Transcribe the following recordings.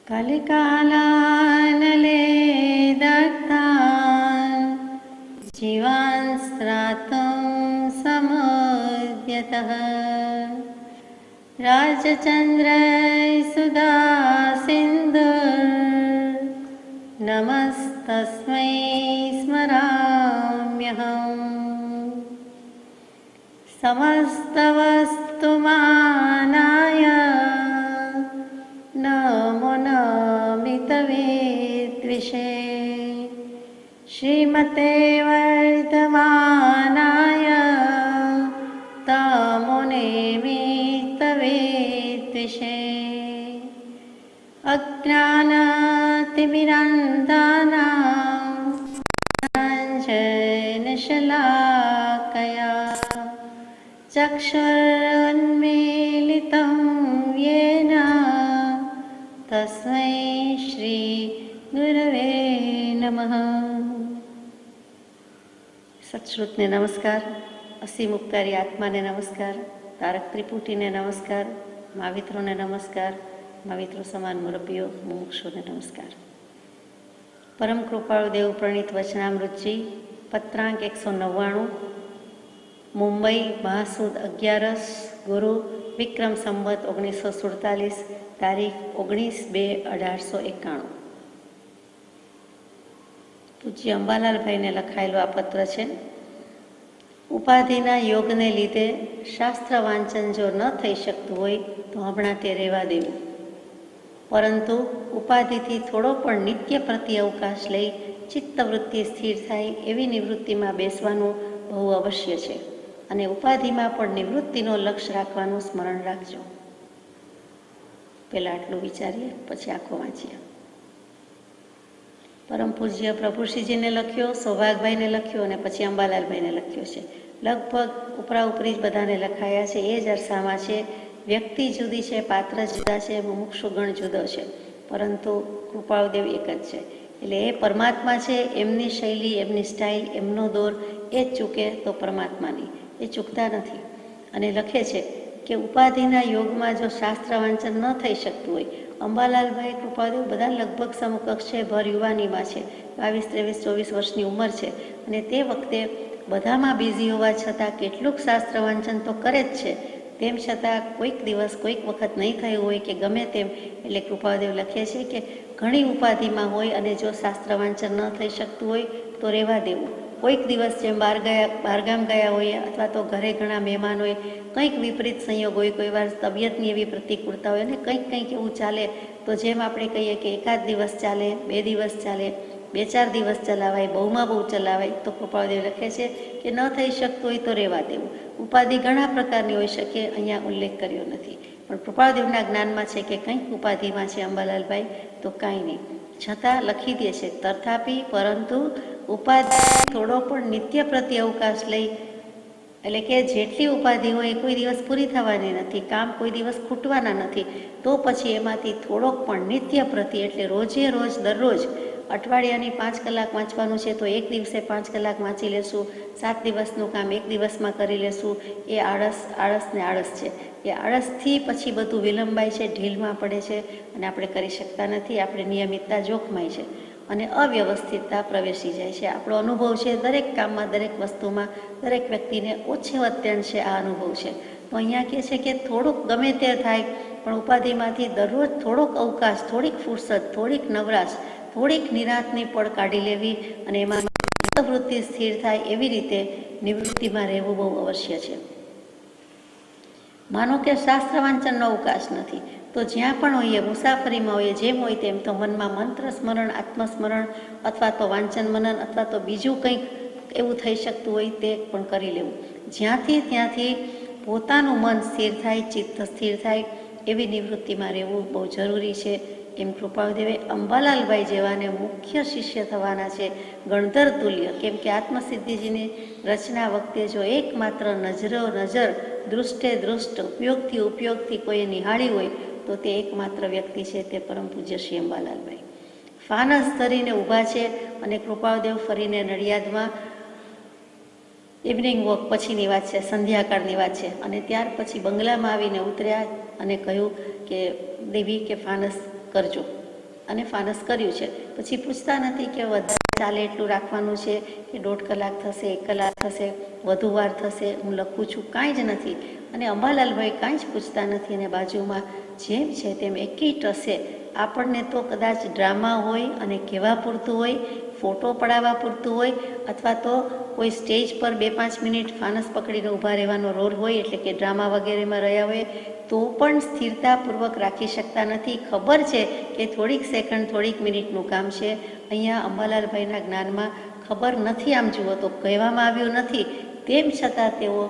कलिकालानले दत्तान् जीवान् स्त्रातुं समुद्यतः राजचन्द्रै सुधा नमस्तस्मै स्मराम्यहम् समस्तवस्तुमानाय नमो नमितवेद्विषे श्रीमते वर्धमानाय तमो नेमितवेद्विषे अज्ञानतिमिरान्धानां ज्ञानाञ्जनशलाकया चक्षुरुन्मीलितं येन तस्मै श्रीगुरवे नमः। सत्श्रुतने नमस्कार, असीम उपकारी आत्माने नमस्कार, तारक त्रिपुटीने नमस्कार, महावित्रोने नमस्कार, महाविત્રો સમાન મુરબ્બીઓ મુમુક્ષુને નમસ્કાર। પરમ કૃપાળુ દેવ પ્રણીત વચનામૃતજી પત્રાંક 199, મુંબઈ મહાસુદ 11 ગુરુ વિક્રમ સંવત 1947, તારીખ 19/2/1891। પૂજ્ય અંબાલાલભાઈને લખાયેલું આ પત્ર છે। ઉપાધિના યોગને લીધે શાસ્ત્ર વાંચન જો ન થઈ શકતું હોય તો હમણાં તે રહેવા દેવું, પરંતુ ઉપાધિથી થોડો પણ નિત્ય પ્રતિ અવકાશ લઈ ચિત્તવૃત્તિ સ્થિર થાય એવી નિવૃત્તિમાં બેસવાનું બહુ અવશ્ય છે, અને ઉપાધિમાં પણ નિવૃત્તિનો લક્ષ્ય રાખવાનું સ્મરણ રાખજો। પહેલાં આટલું વિચારીએ, પછી આખો વાંચીએ। પરમ પૂજ્ય પ્રભુશ્રીજીને લખ્યો, સૌભાગભાઈને લખ્યો અને પછી અંબાલાલભાઈને લખ્યો છે। લગભગ ઉપરાઉપરી જ બધાને લખાયા છે। એ જ અરસામાં છે। વ્યક્તિ જુદી છે, પાત્ર જુદા છે, મુમુક્ષુગણ જુદો છે, પરંતુ કૃપાળુદેવ એક જ છે। એટલે એ પરમાત્મા છે, એમની શૈલી, એમની સ્ટાઇલ, એમનો દોર એ જ ચૂકે તો પરમાત્માની એ ચૂકતા નથી। અને લખે છે કે ઉપાધિના યોગમાં જો શાસ્ત્ર વાંચન ન થઈ શકતું હોય, અંબાલાલભાઈ કૃપાળુદેવ બધા લગભગ સમકક્ષ છે, ભર યુવાનીમાં છે, 22, 23, 24 વર્ષની ઉંમર છે, અને તે વખતે બધામાં બિઝી હોવા છતાં કેટલુંક શાસ્ત્ર વાંચન તો કરે જ છે। તેમ છતાં કોઈક દિવસ કોઈક વખત નહીં થયું હોય કે ગમે તેમ, એટલે કૃપાળુદેવ લખે છે કે ઘણી ઉપાધિમાં હોય અને જો શાસ્ત્ર વાંચન ન થઈ શકતું હોય તો રહેવા દેવું। કોઈક દિવસ જેમ બહારગામ ગયા હોય અથવા તો ઘરે ઘણા મહેમાન હોય, કંઈક વિપરીત સંયોગ હોય, કોઈ વાર તબિયતની એવી પ્રતિકૂળતા હોય અને કંઈક એવું ચાલે, તો જેમ આપણે કહીએ કે એકાદ દિવસ ચાલે, 2 દિવસ ચાલે, 2-4 દિવસ ચલાવાય, બહુમાં બહુ ચલાવાય, તો કૃપાળુદેવ લખે છે કે ન થઈ શકતું હોય તો રહેવા દેવું। ઉપાધિ ઘણા પ્રકારની હોઈ શકે, અહીંયા ઉલ્લેખ કર્યો નથી, પણ કૃપાળુદેવના જ્ઞાનમાં છે કે કંઈક ઉપાધિમાં છે અંબાલાલભાઈ, તો કાંઈ નહીં, છતાં લખી દે છે તથાપી પરંતુ ઉપાધિ થોડો પણ નિત્ય પ્રતિ અવકાશ લઈ, એટલે કે જેટલી ઉપાધિ હોય એ કોઈ દિવસ પૂરી થવાની નથી, કામ કોઈ દિવસ ખૂટવાના નથી, તો પછી એમાંથી થોડોક પણ નિત્ય પ્રતિ, એટલે રોજે રોજ દરરોજ અઠવાડિયાની 5 કલાક વાંચવાનું છે તો એક દિવસે 5 કલાક વાંચી લેશું, 7 દિવસનું કામ એક દિવસમાં કરી લેશું, એ આળસ ને આળસ છે। એ આળસથી પછી બધું વિલંબાય છે, ઢીલમાં પડે છે અને આપણે કરી શકતા નથી, આપણે નિયમિતતા જોખમાય છે અને અવ્યવસ્થિતતા પ્રવેશી જાય છે। આપણો અનુભવ છે દરેક કામમાં, દરેક વસ્તુમાં, દરેક વ્યક્તિને ઓછે અત્યંશે આ અનુભવ છે। તો અહીંયા કહે છે કે થોડુંક ગમે તે થાય પણ ઉપાધિમાંથી દરરોજ થોડોક અવકાશ, થોડીક ફુરસદ, થોડીક નવરાશ, થોડીક નિરાંતની પળ કાઢી લેવી અને એમાં વૃત્તિ સ્થિર થાય એવી રીતે નિવૃત્તિમાં રહેવું બહુ અવશ્ય છે। માનો કે શાસ્ત્ર વાંચનનો અવકાશ નથી તો જ્યાં પણ હોઈએ, મુસાફરીમાં હોઈએ, જેમ હોય તેમ, તો મનમાં મંત્ર સ્મરણ, આત્મસ્મરણ અથવા તો વાંચન મનન અથવા તો બીજું કંઈક એવું થઈ શકતું હોય તે પણ કરી લેવું। જ્યાંથી ત્યાંથી પોતાનું મન સ્થિર થાય, ચિત્ત સ્થિર થાય એવી નિવૃત્તિમાં રહેવું બહુ જરૂરી છે। એમ કૃપાળુદેવે અંબાલાલભાઈ જેવાને મુખ્ય શિષ્ય થવાના છે, ગણધર તુલ્ય, કેમ કે આત્મસિદ્ધિજીની રચના વખતે જો એકમાત્ર નજર દૃષ્ટે દૃષ્ટ, ઉપયોગથી કોઈએ નિહાળી હોય તો તે એકમાત્ર વ્યક્તિ છે, તે પરમ પૂજ્ય શ્રી અંબાલાલભાઈ। ફાનસ ધરીને ઊભા છે અને કૃપાળુદેવ ફરીને નડિયાદમાં ઇવનિંગ વોક પછીની વાત છે, સંધ્યાકાળની વાત છે, અને ત્યાર પછી બંગલામાં આવીને ઉતર્યા અને કહ્યું કે દેવી કે ફાનસ કરજો, અને ફાનસ કર્યું છે. પછી પૂછતા નથી કે વધારે ચાલે એટલું રાખવાનું છે કે 1.5 કલાક થશે, 1 કલાક થશે, વધુ વાર થશે, હું લખું છું, કાંઈ જ નથી. અને અંબાલાલભાઈ કાંઈ જ પૂછતા નથી અને બાજુમાં જેમ છે તેમ એકી ટસે આપણને તો કદાચ ડ્રામા હોય અને કહેવા પૂરતું હોય, ફોટો પડાવવા પૂરતું હોય, અથવા તો કોઈ સ્ટેજ પર 2-5 મિનિટ ફાનસ પકડીને ઊભા રહેવાનો રોલ હોય, એટલે કે ડ્રામા વગેરેમાં રહ્યા હોય, તો પણ સ્થિરતાપૂર્વક રાખી શકતા નથી. ખબર છે કે થોડીક સેકન્ડ, થોડીક મિનિટનું કામ છે. અહીંયા અંબાલાલભાઈના જ્ઞાનમાં ખબર નથી, આમ જુઓ તો કહેવામાં આવ્યું નથી, તેમ છતાં તેઓ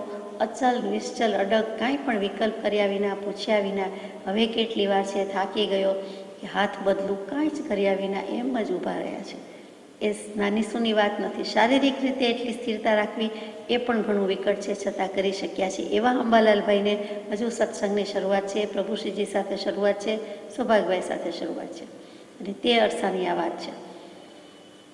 અચલ, નિશ્ચલ, અડગ, કાંઈ પણ વિકલ્પ કર્યા વિના, પૂછ્યા વિના, હવે કેટલી વાર છે, થાકી ગયો કે હાથ બદલું, કાંઈ જ કર્યા વિના એમ જ ઊભા રહ્યા છે. એ નાની સૂની વાત નથી. શારીરિક રીતે એટલી સ્થિરતા રાખવી એ પણ ઘણું વિકટ છે, છતાં કરી શક્યા છે. એવા અંબાલાલભાઈને હજુ સત્સંગની શરૂઆત છે, પ્રભુશ્રીજી સાથે શરૂઆત છે, સૌભાગભાઈ સાથે શરૂઆત છે, અને તે અરસાની આ વાત છે.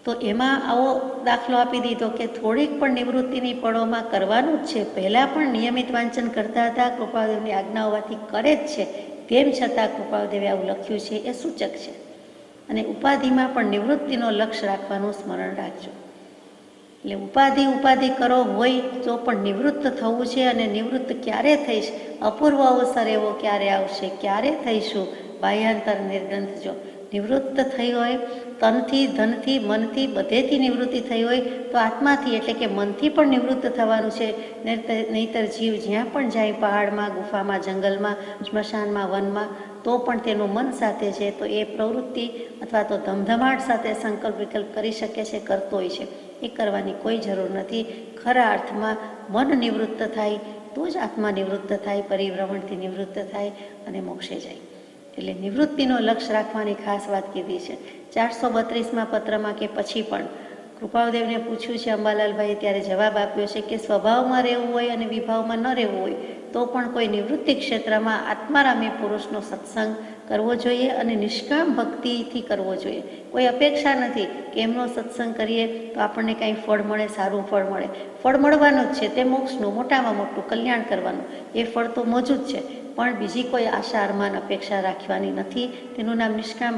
તો એમાં આવો દાખલો આપી દીધો કે થોડીક પણ નિવૃત્તિની પળોમાં કરવાનું જ છે. પહેલાં પણ નિયમિત વાંચન કરતા હતા, કૃપાદેવની આજ્ઞા હોવાથી કરે જ છે, તેમ છતાં કૃપાદેવે આવું લખ્યું છે, એ સૂચક છે. અને ઉપાધિમાં પણ નિવૃત્તિનો લક્ષ્ય રાખવાનું સ્મરણ રાખજો. એટલે ઉપાધિ કરો હોય તો પણ નિવૃત્ત થવું છે. અને નિવૃત્ત ક્યારે થઈશ, અપૂર્વ અવસર એવો ક્યારે આવશે, ક્યારે થઈશું, બાહ્યાંતર નિર્ગ્રંથ જો નિવૃત્ત થઈ હોય, તનથી, ધનથી, મનથી, બધેથી નિવૃત્તિ થઈ હોય, તો આત્માથી એટલે કે મનથી પણ નિવૃત્ત થવાનું છે. નહીંતર જીવ જ્યાં પણ જાય, પહાડમાં, ગુફામાં, જંગલમાં, સ્મશાનમાં, વનમાં, તો પણ તેનું મન સાથે છે, તો એ પ્રવૃત્તિ અથવા તો ધમધમાટ સાથે સંકલ્પ વિકલ્પ કરી શકે છે, કરતો હોય છે. એ કરવાની કોઈ જરૂર નથી. ખરા અર્થમાં મન નિવૃત્ત થાય તો જ આત્મા નિવૃત્ત થાય, પરિભ્રમણથી નિવૃત્ત થાય અને મોક્ષે જાય. એટલે નિવૃત્તિનો લક્ષ્ય રાખવાની ખાસ વાત કીધી છે. 432માં પત્રમાં કે પછી પણ કૃપાદેવને પૂછ્યું છે અંબાલાલભાઈ, ત્યારે જવાબ આપ્યો છે કે સ્વભાવમાં રહેવું હોય અને વિભાવમાં ન રહેવું હોય તો પણ કોઈ નિવૃત્તિ ક્ષેત્રમાં આત્મારામી પુરુષનો સત્સંગ કરવો જોઈએ અને નિષ્કામ ભક્તિથી કરવો જોઈએ. કોઈ અપેક્ષા નથી કે એમનો સત્સંગ કરીએ તો આપણને કાંઈ ફળ મળે, સારું ફળ મળે. ફળ મળવાનું જ છે, તે મોક્ષનું મોટામાં મોટું કલ્યાણ કરવાનું, એ ફળ તો મોજૂદ છે. પણ બીજી કોઈ આશા, અરમાન, અપેક્ષા રાખવાની નથી. તેનું નામ નિષ્કામ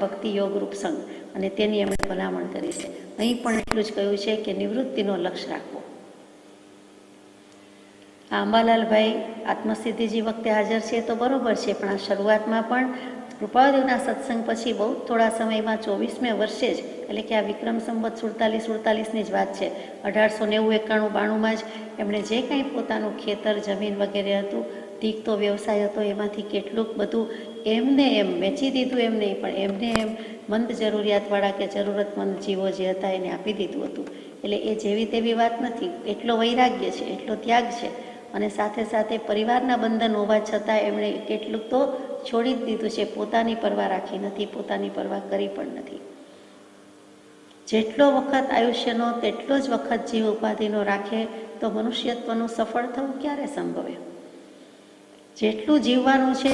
ભક્તિ યોગરૂપ સંઘ, અને તેની એમણે ભલામણ કરી છે. અહીં પણ એટલું જ કહ્યું છે કે નિવૃત્તિનો લક્ષ્ય રાખવો. આ અંબાલાલભાઈ આત્મસિદ્ધિજી વખતે હાજર છે તો બરોબર છે, પણ આ શરૂઆતમાં પણ કૃપાદેવના સત્સંગ પછી બહુ થોડા સમયમાં 24મે વર્ષે જ, એટલે કે આ વિક્રમ સંવત 47-48ની જ વાત છે, 1890-91-92માં જ એમણે જે કંઈ પોતાનું ખેતર, જમીન વગેરે હતું, દીકતો વ્યવસાય હતો, એમાંથી કેટલુંક બધું એમને એમ વેચી દીધું. એમ નહીં, પણ એમને એમ મંદ જરૂરિયાતવાળા કે જરૂરતમંદ જીવો જે હતા એને આપી દીધું હતું. એટલે એ જેવી તેવી વાત નથી. એટલો વૈરાગ્ય છે, એટલો ત્યાગ છે, અને સાથે સાથે પરિવારના બંધન હોવા છતાં એમણે કેટલુંક તો છોડી જ દીધું છે. પોતાની પરવા રાખી નથી, પોતાની પરવા કરી પણ નથી. જેટલો વખત આયુષ્યનો તેટલો જ વખત જીવ ઉપાધિનો રાખે તો મનુષ્યત્વનું સફળ થવું ક્યારે સંભવે? જેટલું જીવવાનું છે,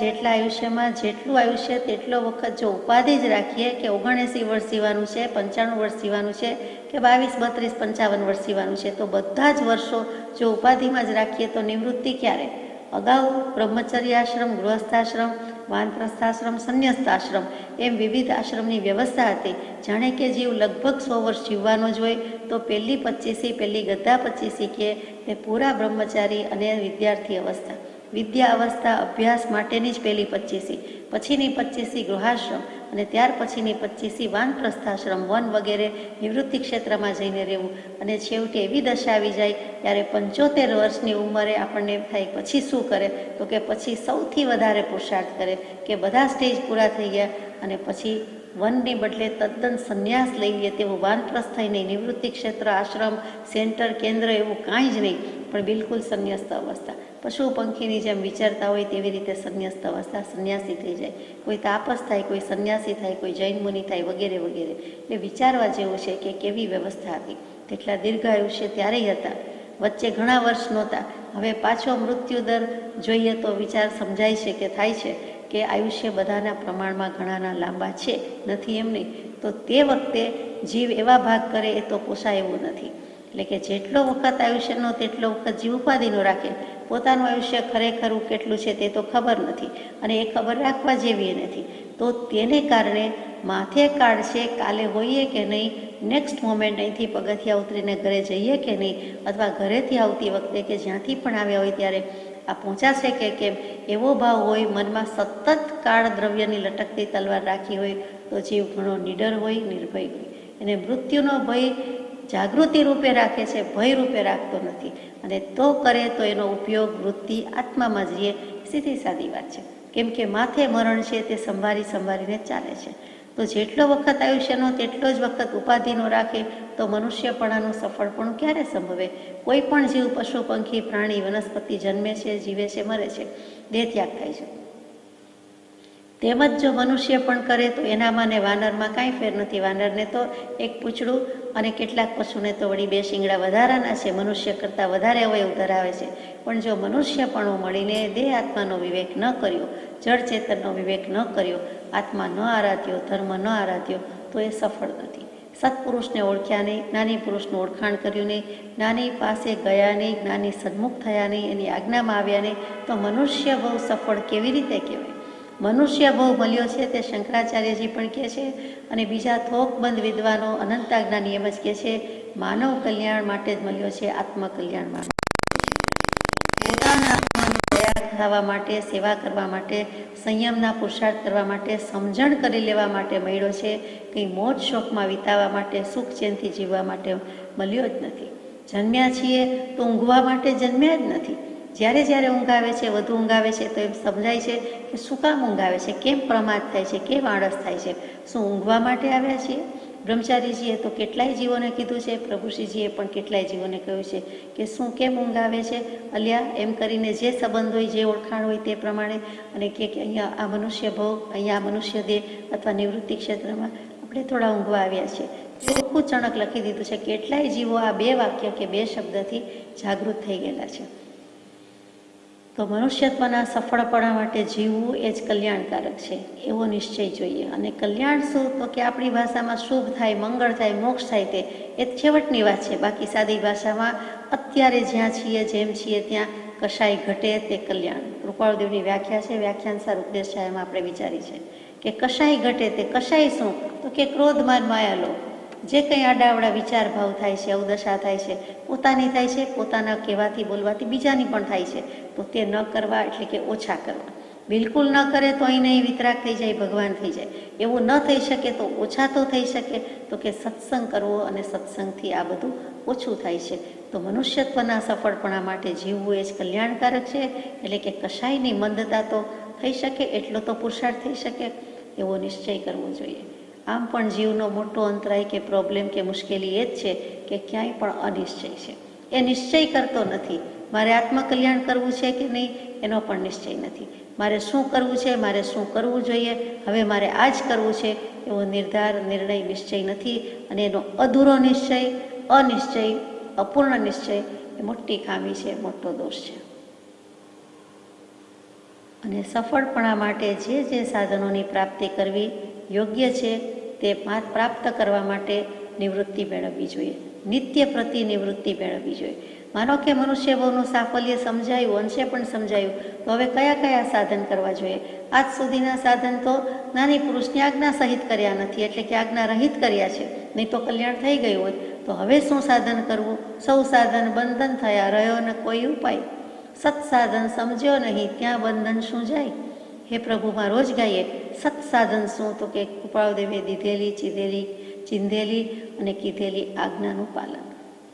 જેટલા આયુષ્યમાં જેટલું આયુષ્ય તેટલો વખત જો ઉપાધિ જ રાખીએ કે 79 વર્ષ જીવવાનું છે, 95 વર્ષ જીવવાનું છે, કે 22, 32, 55 વર્ષ જીવવાનું છે, તો બધા જ વર્ષો જો ઉપાધિમાં જ રાખીએ તો નિવૃત્તિ ક્યારે? અગાઉ બ્રહ્મચર્યાશ્રમ, ગૃહસ્થાશ્રમ, વાનપ્રસ્થાશ્રમ, સંન્યસ્તાશ્રમ એમ વિવિધ આશ્રમની વ્યવસ્થા હતી. જાણે કે જીવ લગભગ 100 વર્ષ જીવવાનો જ હોય, તો પહેલી 25, પહેલી ગદ્દા 25 કે તે પૂરા બ્રહ્મચારી અને વિદ્યાર્થી અવસ્થા, વિદ્યા અવસ્થા, અભ્યાસ માટેની જ પહેલી 25, પછીની 25 ગૃહાશ્રમ, અને ત્યાર પછીની 25 વાનપ્રસ્થાશ્રમ, વન વગેરે નિવૃત્તિ ક્ષેત્રમાં જઈને રહેવું. અને છેવટે એવી દશા આવી જાય ત્યારે 75 વર્ષની ઉંમરે આપણને એમ થાય પછી શું કરે, તો કે પછી સૌથી વધારે પુરુષાર્થ કરે કે બધા સ્ટેજ પૂરા થઈ ગયા અને પછી વનની બદલે તદ્દન સંન્યાસ લઈ લે તેવું વાનપ્રસ્થ થઈને નિવૃત્તિ ક્ષેત્ર, આશ્રમ, સેન્ટર, કેન્દ્ર એવું કાંઈ જ નહીં, પણ બિલકુલ સંન્યસ્ત અવસ્થા. પશુ પંખીની જેમ વિચારતા હોય તેવી રીતે સંન્યસ્ત અવસ્થા, સંન્યાસી થઈ જાય. કોઈ તાપસ થાય, કોઈ સંન્યાસી થાય, કોઈ જૈન મુનિ થાય, વગેરે વગેરે. એ વિચારવા જેવું છે કે કેવી વ્યવસ્થા હતી. તેટલા દીર્ઘાયુષ્ય ત્યારેય હતા, વચ્ચે ઘણા વર્ષ નહોતા. હવે પાછો મૃત્યુ દર જોઈએ તો વિચાર સમજાય છે કે થાય છે કે આયુષ્ય બધાના પ્રમાણમાં ઘણાના લાંબા છે, નથી એમ નહીં. તો તે વખતે જીવ એવા ભાગ કરે એ તો પોસાય એવું નથી. એટલે કે જેટલો વખત આયુષ્યનો તેટલો વખત જીવ ઉપાધિનો રાખે, પોતાનું આયુષ્ય ખરેખરું કેટલું છે તે તો ખબર નથી અને એ ખબર રાખવા જેવી નથી. તો તેને કારણે માથે કાઢશે કાલે હોઈએ કે નહીં, નેક્સ્ટ મોમેન્ટ અહીંથી પગથિયા ઉતરીને ઘરે જઈએ કે નહીં, અથવા ઘરેથી આવતી વખતે કે જ્યાંથી પણ આવ્યા હોય ત્યારે આ પહોંચાશે કે કેમ, એવો ભાવ હોય, મનમાં સતત કાળ દ્રવ્યની લટકતી તલવાર રાખી હોય તો જીવ ઘણો નિડર હોય, નિર્ભય હોય. એને મૃત્યુનો ભય જાગૃતિ રૂપે રાખે છે, ભય રૂપે રાખતો નથી. અને તો કરે તો એનો ઉપયોગ વૃત્તિ આત્મામાં જ રહે. સીધી સાદી વાત છે. કેમ કે માથે મરણ છે તે સંભાળીને ચાલે છે. તો જેટલો વખત આયુષ્યનો તેટલો જ વખત ઉપાધિનો રાખે તો મનુષ્યપણાનું સફળપણું ક્યારે સંભવે? કોઈ પણ જીવ, પશુ, પંખી, પ્રાણી, વનસ્પતિ જન્મે છે, જીવે છે, મરે છે, દેહ ત્યાગ થાય છે. તેમજ જો મનુષ્ય પણ કરે તો એનામાં ને વાનરમાં કાંઈ ફેર નથી. વાનરને તો એક પૂંછડું અને કેટલાક પશુને તો વળી 2 શિંગડા વધારાના છે, મનુષ્ય કરતાં વધારે અવયવ ધરાવે છે. પણ જો મનુષ્યપણું મળીને દેહ આત્માનો વિવેક ન કર્યો, જળ ચેતનનો વિવેક ન કર્યો, આત્મા ન આરાધ્યો, ધર્મ ન આરાધ્યો, તો એ સફળ નથી. સત્પુરુષને ઓળખ્યા નહીં, જ્ઞાની પુરુષનું ઓળખાણ કર્યું નહીં, જ્ઞાની પાસે ગયા નહીં, જ્ઞાની સન્મુખ થયા નહીં, એની આજ્ઞામાં આવ્યા નહીં, તો મનુષ્ય બહુ સફળ કેવી રીતે કહેવાય? મનુષ્ય બહુ મળ્યો છે તે શંકરાચાર્યજી પણ કહે છે અને બીજા થોકબંધ વિદ્વાનો અનંતાજ્ઞાની એમ જ કહે છે, માનવ કલ્યાણ માટે જ મળ્યો છે, આત્મકલ્યાણ માટે. પોતાના આત્માની દયા થવા માટે, સેવા કરવા માટે, સંયમના પુરુષાર્થ કરવા માટે, સમજણ કરી લેવા માટે મળ્યો છે. કંઈ મોજ શોખમાં વિતાવવા માટે, સુખ ચેનથી જીવવા માટે મળ્યો જ નથી. જન્મ્યા છીએ તો ઊંઘવા માટે જન્મ્યા જ નથી. જ્યારે જ્યારે ઊંઘ આવે છે, વધુ ઊંઘ આવે છે તો એમ સમજાય છે કે શું કામ ઊંઘ આવે છે, કેમ પ્રમાદ થાય છે, કેમ આળસ થાય છે, શું ઊંઘવા માટે આવ્યા છીએ? બ્રહ્મચારીજીએ તો કેટલાય જીવોને કીધું છે, પ્રભુશ્રીજીએ પણ કેટલાય જીવોને કહ્યું છે કે શું કેમ ઊંઘ આવે છે અલ્યા, એમ કરીને જે સંબંધ હોય, જે ઓળખાણ હોય તે પ્રમાણે. અને કે અહીંયા આ મનુષ્ય ભોગ, અહીંયા આ મનુષ્ય દેહ અથવા નિવૃત્તિ ક્ષેત્રમાં આપણે થોડા ઊંઘવા આવ્યા છીએ. ચોખ્ખું ચણક લખી દીધું છે. કેટલાય જીવો આ 2 વાક્ય કે 2 શબ્દથી જાગૃત થઈ ગયેલા છે. તો મનુષ્યત્વના સફળપણા માટે જીવવું એ જ કલ્યાણકારક છે, એવો નિશ્ચય જોઈએ. અને કલ્યાણ શું? તો કે આપણી ભાષામાં શુભ થાય, મંગળ થાય, મોક્ષ થાય, તે એ છેવટની વાત છે. બાકી સાદી ભાષામાં અત્યારે જ્યાં છીએ, જેમ છીએ ત્યાં કશાય ઘટે તે કલ્યાણ. કૃપાળુદેવની વ્યાખ્યા છે, વ્યાખ્યાનસાર ઉપદેશ છાયામાં આપણે વિચારી છે કે કશાય ઘટે તે કશાય શું? તો કે ક્રોધ, માન, માયા, લોભ, જે કંઈ આડાવડા વિચાર ભાવ થાય છે, અવદશા થાય છે, પોતાની થાય છે, પોતાના કહેવાથી બોલવાથી બીજાની પણ થાય છે, તો તે ન કરવા એટલે કે ઓછા કરવા. બિલકુલ ન કરે તો અહીં નહીં વિતરાગ થઈ જાય, ભગવાન થઈ જાય. એવું ન થઈ શકે તો ઓછા તો થઈ શકે, તો કે સત્સંગ કરવો, અને સત્સંગથી આ બધું ઓછું થાય છે. તો મનુષ્યત્વના સફળપણા માટે જીવવું એ જ કલ્યાણકારક છે. એટલે કે કશાયની મંદતા તો થઈ શકે એટલો તો પુરુષાર્થ થઈ શકે, એવો નિશ્ચય કરવો જોઈએ. આમ પણ જીવનો મોટો અંતરાય કે પ્રોબ્લેમ કે મુશ્કેલી એ જ છે કે ક્યાંય પણ અનિશ્ચય છે. એ નિશ્ચય કરતો નથી. મારે આત્મકલ્યાણ કરવું છે કે નહીં એનો પણ નિશ્ચય નથી. મારે શું કરવું છે, મારે શું કરવું જોઈએ, હવે મારે આ જ કરવું છે, એવો નિર્ધાર, નિર્ણય, નિશ્ચય નથી. અને એનો અધૂરો નિશ્ચય, અનિશ્ચય, અપૂર્ણ નિશ્ચય એ મોટી ખામી છે, મોટો દોષ છે. અને સફળપણા માટે જે સાધનોની પ્રાપ્તિ કરવી યોગ્ય છે તે પ્રાપ્ત કરવા માટે નિવૃત્તિ મેળવવી જોઈએ, નિત્ય પ્રતિ નિવૃત્તિ મેળવવી જોઈએ. માનો કે મનુષ્ય બહુનું સાફલ્ય સમજાયું, અંશે પણ સમજાયું, તો હવે કયા કયા સાધન કરવા જોઈએ? આજ સુધીના સાધન તો જ્ઞાની પુરુષની આજ્ઞા સહિત કર્યા નથી, એટલે કે આજ્ઞા રહિત કર્યા છે, નહીં તો કલ્યાણ થઈ ગયું હોય. તો હવે શું સાધન કરવું? સૌ સાધન બંધન થયા, રહ્યો ને કોઈ ઉપાય. સત્સાધન સમજ્યો નહીં, ત્યાં બંધન શું જાય? હે પ્રભુમાં રોજ ગાઈએ, સત્સાધન શું? તો કે કૃપાળુદેવે દીધેલી, ચીંધેલી અને કીધેલી આજ્ઞાનું પાલન.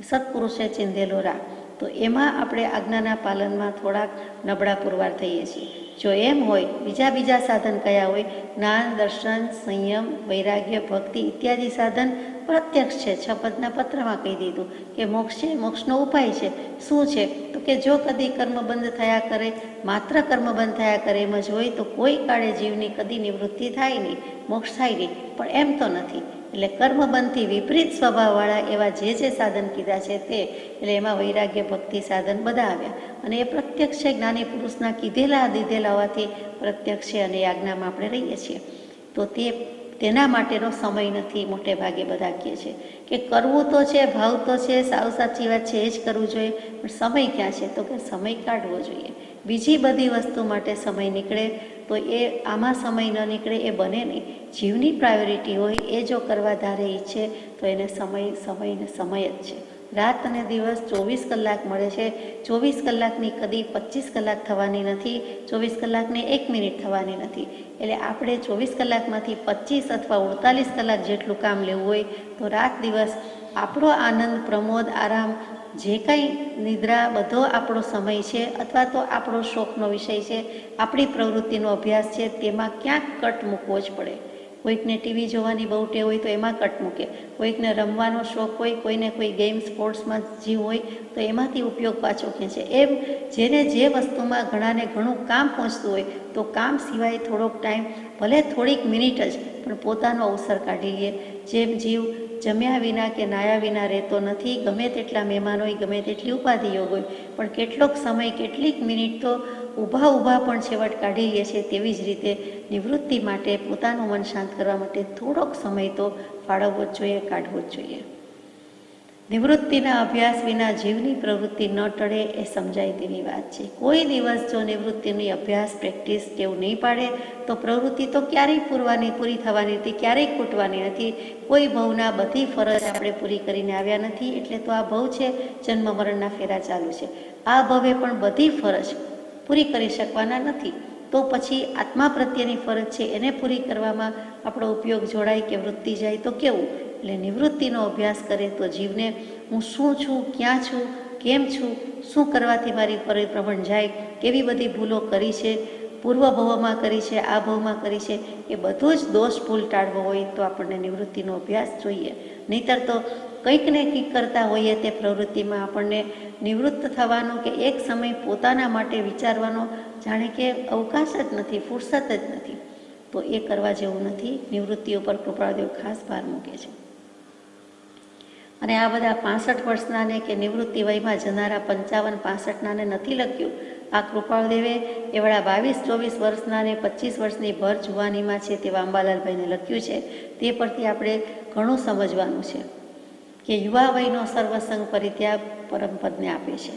સત્પુરુષે ચીંધેલો રાહ. તો એમાં આપણે આજ્ઞાના પાલનમાં થોડાક નબળા પુરવાર થઈએ છીએ. જો એમ હોય, બીજા સાધન કયા હોય? જ્ઞાન, દર્શન, સંયમ, વૈરાગ્ય, ભક્તિ ઇત્યાદિ સાધન પ્રત્યક્ષ છે. 6 પદના પત્રમાં કહી દીધું કે મોક્ષ છે, મોક્ષનો ઉપાય છે. શું છે? તો કે જો કદી કર્મ બંધ થયા કરે, માત્ર કર્મ બંધ થયા કરે એમ જ હોય તો કોઈ કાળે જીવની કદી નિવૃત્તિ થાય નહીં, મોક્ષ થાય નહીં. પણ એમ તો નથી. એટલે કર્મબંધથી વિપરીત સ્વભાવવાળા એવા જે સાધન કીધા છે તે, એટલે એમાં વૈરાગ્ય, ભક્તિ સાધન બધા આવ્યા. અને એ પ્રત્યક્ષ છે, જ્ઞાની પુરુષના કીધેલા દીધેલા હોવાથી પ્રત્યક્ષ છે, અને આજ્ઞામાં આપણે રહીએ છીએ. તો તે તેના માટેનો સમય નથી. મોટે ભાગે બધા કહે છે કે કરવું તો છે, ભાવ તો છે, સાવ સાચી વાત છે, એ જ કરવું જોઈએ, પણ સમય ક્યાં છે? તો કે સમય કાઢવો જોઈએ. બીજી બધી વસ્તુ માટે સમય નીકળે તો એ આમાં સમય ન નીકળે એ બને નહીં. જીવની પ્રાયોરિટી હોય એ જો કરવા ધારે ઈચ્છે તો એને સમય જ છે. રાત અને દિવસ 24 કલાક મળે છે. 24 કલાકની કદી 25 કલાક થવાની નથી, 24 કલાકને 1 મિનિટ થવાની નથી. એટલે આપણે 24 કલાકમાંથી 25 અથવા 48 કલાક જેટલું કામ લેવું હોય તો રાત દિવસ આપણો આનંદ, પ્રમોદ, આરામ, જે કંઈ નિદ્રા, બધો આપણો સમય છે, અથવા તો આપણો શોખનો વિષય છે, આપણી પ્રવૃત્તિનો અભ્યાસ છે, તેમાં ક્યાંક કટ મૂકવો જ પડે. કોઈકને ટીવી જોવાની બહુ ટેવ હોય તો એમાં કટ મૂકે, કોઈકને રમવાનો શોખ હોય, કોઈને કોઈ ગેમ સ્પોર્ટ્સમાં જીવ હોય તો એમાંથી ઉપયોગ પાછો ખેંચે. એમ જેને જે વસ્તુમાં ઘણાને ઘણું કામ પહોંચતું હોય તો કામ સિવાય થોડોક ટાઈમ, ભલે થોડીક મિનિટ જ, પણ પોતાનો અવસર કાઢી લે. જેમ જીવ જમ્યા વિના કે નાયા વિના રહેતો નથી, ગમે તેટલા મહેમાન હોય, ગમે તેટલી ઉપાધિઓ હોય, પણ કેટલોક સમય, કેટલીક મિનિટ તો ઊભા પણ છેવટ કાઢી લે છે. તેવી જ રીતે નિવૃત્તિ માટે, પોતાનું મન શાંત કરવા માટે થોડોક સમય તો ફાળવવો જ જોઈએ, કાઢવો જ જોઈએ. નિવૃત્તિના અભ્યાસ વિના જીવની પ્રવૃત્તિ ન ટળે એ સમજાય તેવી વાત છે. કોઈ દિવસ જો નિવૃત્તિની અભ્યાસ, પ્રેક્ટિસ, ટેવ નહીં પાડે તો પ્રવૃત્તિ તો ક્યારેય પૂરી થવાની નથી, ક્યારેય ખૂટવાની નથી. કોઈ ભવના બધી ફરજ આપણે પૂરી કરીને આવ્યા નથી, એટલે તો આ ભવ છે, જન્મ મરણના ફેરા ચાલુ છે. આ ભવે પણ બધી ફરજ પૂરી કરી શકવાના નથી. તો પછી આત્મા પ્રત્યેની ફરજ છે એને પૂરી કરવામાં આપણો ઉપયોગ જોડાય કે વૃત્તિ જાય તો કેવું? એટલે નિવૃત્તિનો અભ્યાસ કરે તો જીવને હું શું છું, ક્યાં છું, કેમ છું, શું કરવાથી મારી પરિભ્રમણ જાય, કેવી બધી ભૂલો કરી છે, પૂર્વ ભવમાં કરી છે, આ ભવમાં કરી છે, એ બધું જ દોષ ભૂલ ટાળવો હોય તો આપણને નિવૃત્તિનો અભ્યાસ જોઈએ. નહીંતર તો કંઈક ને કંઈક કરતા હોઈએ તે પ્રવૃત્તિમાં આપણને નિવૃત્ત થવાનો કે એક સમય પોતાના માટે વિચારવાનો જાણે કે અવકાશ જ નથી, ફુરસત જ નથી. તો એ કરવા જેવું નથી. નિવૃત્તિ ઉપર કૃપાળદેવ ખાસ ભાર મૂકે છે. અને આ બધા 65 વર્ષનાને કે નિવૃત્તિ વયમાં જનારા 55-65નાને નથી લખ્યું. આ કૃપાળદેવે એવાળા 22-24 વર્ષના ને 25 વર્ષની ભર જુવાનીમાં છે તેવા અંબાલાલભાઈને લખ્યું છે. તે પરથી આપણે ઘણું સમજવાનું છે કે યુવા વયનો સર્વસંગ પરિત્યાગ પરમપદને આપે છે.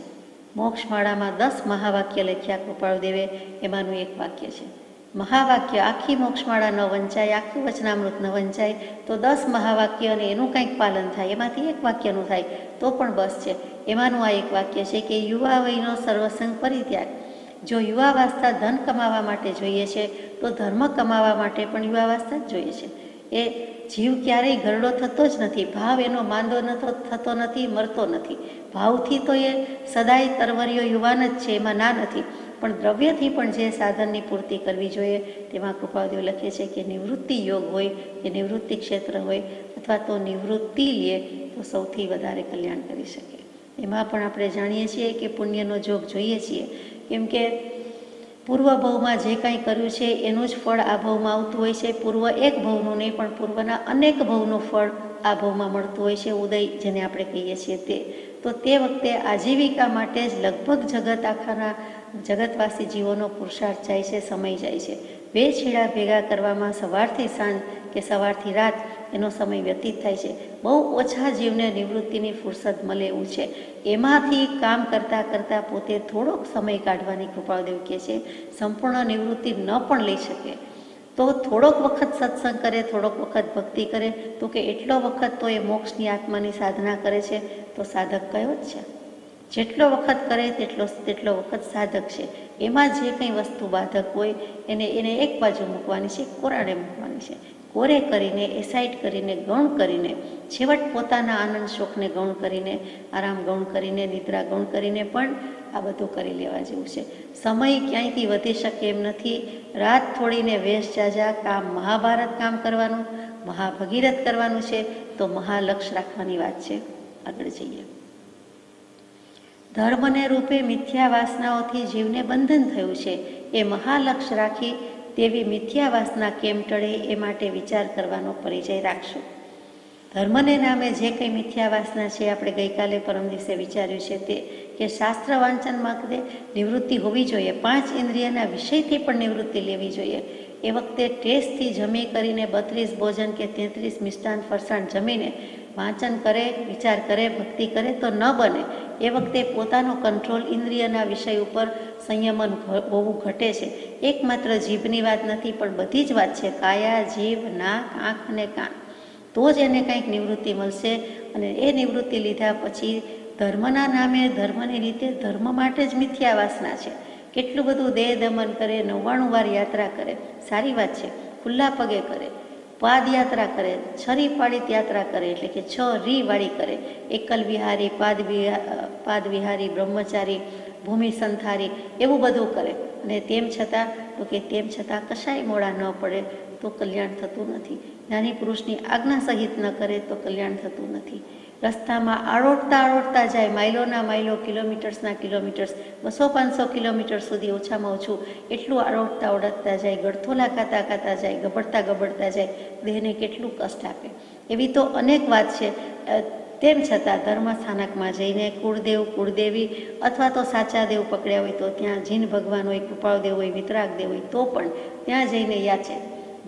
મોક્ષમાળામાં 10 મહાવાક્ય લખ્યા કૃપાળદેવે, એમાંનું એક વાક્ય છે મહાવાક્ય. આખી મોક્ષમાળા ન વંચાય, આખું વચનામૃત ન વંચાય તો 10 મહાવાક્ય અને એનું કંઈક પાલન થાય, એમાંથી એક વાક્યનું થાય તો પણ બસ છે. એમાંનું આ એક વાક્ય છે કે યુવા વયનો સર્વસંગ પરિત્યાગ. જો યુવાવસ્થા ધન કમાવા માટે જોઈએ છે તો ધર્મ કમાવા માટે પણ યુવાવસ્થા જ જોઈએ છે. એ જીવ ક્યારેય ઘરડો થતો જ નથી. ભાવ એનો માંદો થતો નથી, મરતો નથી. ભાવથી તો એ સદાય તરવરિયો યુવાન જ છે, એમાં ના નથી. પણ દ્રવ્યથી પણ જે સાધનની પૂર્તિ કરવી જોઈએ તેમાં કૃપાળદેવ લખે છે કે નિવૃત્તિ યોગ હોય કે નિવૃત્તિ ક્ષેત્ર હોય અથવા તો નિવૃત્તિ લે તો સૌથી વધારે કલ્યાણ કરી શકે. એમાં પણ આપણે જાણીએ છીએ કે પુણ્યનો જોગ જોઈએ છીએ, કેમ કે પૂર્વ ભવમાં જે કાંઈ કર્યું છે એનું જ ફળ આ ભવમાં આવતું હોય છે. પૂર્વ એક ભવનું નહીં પણ પૂર્વના અનેક ભવનું ફળ આ ભવમાં મળતું હોય છે. ઉદય જેને આપણે કહીએ છીએ તે વખતે આજીવિકા માટે જ લગભગ જગત આખાના જગતવાસી જીવોનો પુરુષાર્થ જાય છે, સમય જાય છે. 2 છેડા ભેગા કરવામાં સવારથી સાંજ કે સવારથી રાત એનો સમય વ્યતીત થાય છે. બહુ ઓછા જીવને નિવૃત્તિની ફુરસદ મળે એવું છે. એમાંથી કામ કરતાં કરતાં પોતે થોડોક સમય કાઢવાની કૃપાળદેવ કહે છે. સંપૂર્ણ નિવૃત્તિ ન પણ લઈ શકે તો થોડોક વખત સત્સંગ કરે, થોડોક વખત ભક્તિ કરે, તો કે એટલો વખત તો એ મોક્ષની આત્માની સાધના કરે છે તો સાધક કયો જ છે. જેટલો વખત કરે તેટલો વખત સાધક છે. એમાં જે કંઈ વસ્તુ બાધક હોય એને એક બાજુ મૂકવાની છે, કોરાડે મૂકવાની છે. કોરે કરીને, એસાઇટ કરીને, ગૌણ કરીને, છેવટ પોતાના આનંદ શોખને ગૌણ કરીને, આરામ ગૌણ કરીને, નિદ્રા ગૌણ કરીને પણ આ બધું કરી લેવા જેવું છે. સમય ક્યાંયથી વધી શકે એમ નથી. રાત થોડીને વેશ જાજા, કામ મહાભારત કામ કરવાનું, મહાભગીરથ કરવાનું છે તો મહાલક્ષ્ય રાખવાની વાત છે. આગળ જઈએ. ધર્મને રૂપે મિથ્યા વાસનાઓથી જીવને બંધન થયું છે. એ મહાલક્ષ્ય રાખી તેવી મિથ્યા વાસના કેમ ટળે એ માટે વિચાર કરવાનો પરિચય રાખશું. ધર્મને નામે જે કંઈ મિથ્યા વાસના છે, આપણે ગઈકાલે પરમ દિવસે વિચાર્યું છે તે કે શાસ્ત્ર વાંચન માટે નિવૃત્તિ હોવી જોઈએ. 5 ઇન્દ્રિયના વિષયથી પણ નિવૃત્તિ લેવી જોઈએ. એ વખતે ટેસ્ટથી જમી કરીને 32 ભોજન કે 33 મિષ્ટાન ફરસાણ જમીને વાંચન કરે, વિચાર કરે, ભક્તિ કરે તો ન બને. એ વખતે પોતાનો કંટ્રોલ ઇન્દ્રિયના વિષય ઉપર સંયમન હોવું ઘટે છે. એકમાત્ર જીભની વાત નથી, પણ બધી જ વાત છે. કાયા, જીભ, નાક, આંખ અને કાન. તો જ એને કંઈક નિવૃત્તિ મળશે. અને એ નિવૃત્તિ લીધા પછી ધર્મના નામે, ધર્મની રીતે, ધર્મ માટે જ મિથ્યા વાસના છે. કેટલું બધું દેહ દમન કરે, 99 વાર યાત્રા કરે, સારી વાત છે. ખુલ્લા પગે કરે, પાદયાત્રા કરે, છરી પાડિત યાત્રા કરે, એટલે કે 6 રીવાળી કરે. એકલ વિહારી, પાદ વિહારી, બ્રહ્મચારી, ભૂમિ સંથારી, એવું બધું કરે. અને તેમ છતાં તો કે તેમ છતાં કશાય મોડા ન પડે તો કલ્યાણ થતું નથી. જ્ઞાની પુરુષની આજ્ઞા સહિત ન કરે તો કલ્યાણ થતું નથી. રસ્તામાં આરોટતા જાય, માઇલોના માઇલો, કિલોમીટર્સના કિલોમીટર્સ, 200-500 કિલોમીટર સુધી ઓછામાં ઓછું એટલું આરોટતા જાય, ગળથોલા ખાતા જાય, ગબડતા જાય, દેહને કેટલું કષ્ટ આપે. એવી તો અનેક વાત છે. તેમ છતાં ધર્મસ્થાનકમાં જઈને કુળદેવ, કુળદેવી અથવા તો સાચા દેવ પકડ્યા હોય તો ત્યાં જીન ભગવાન હોય, કૃપાળદેવ હોય, વિતરાગ દેવ હોય તો પણ ત્યાં જઈને યાચે.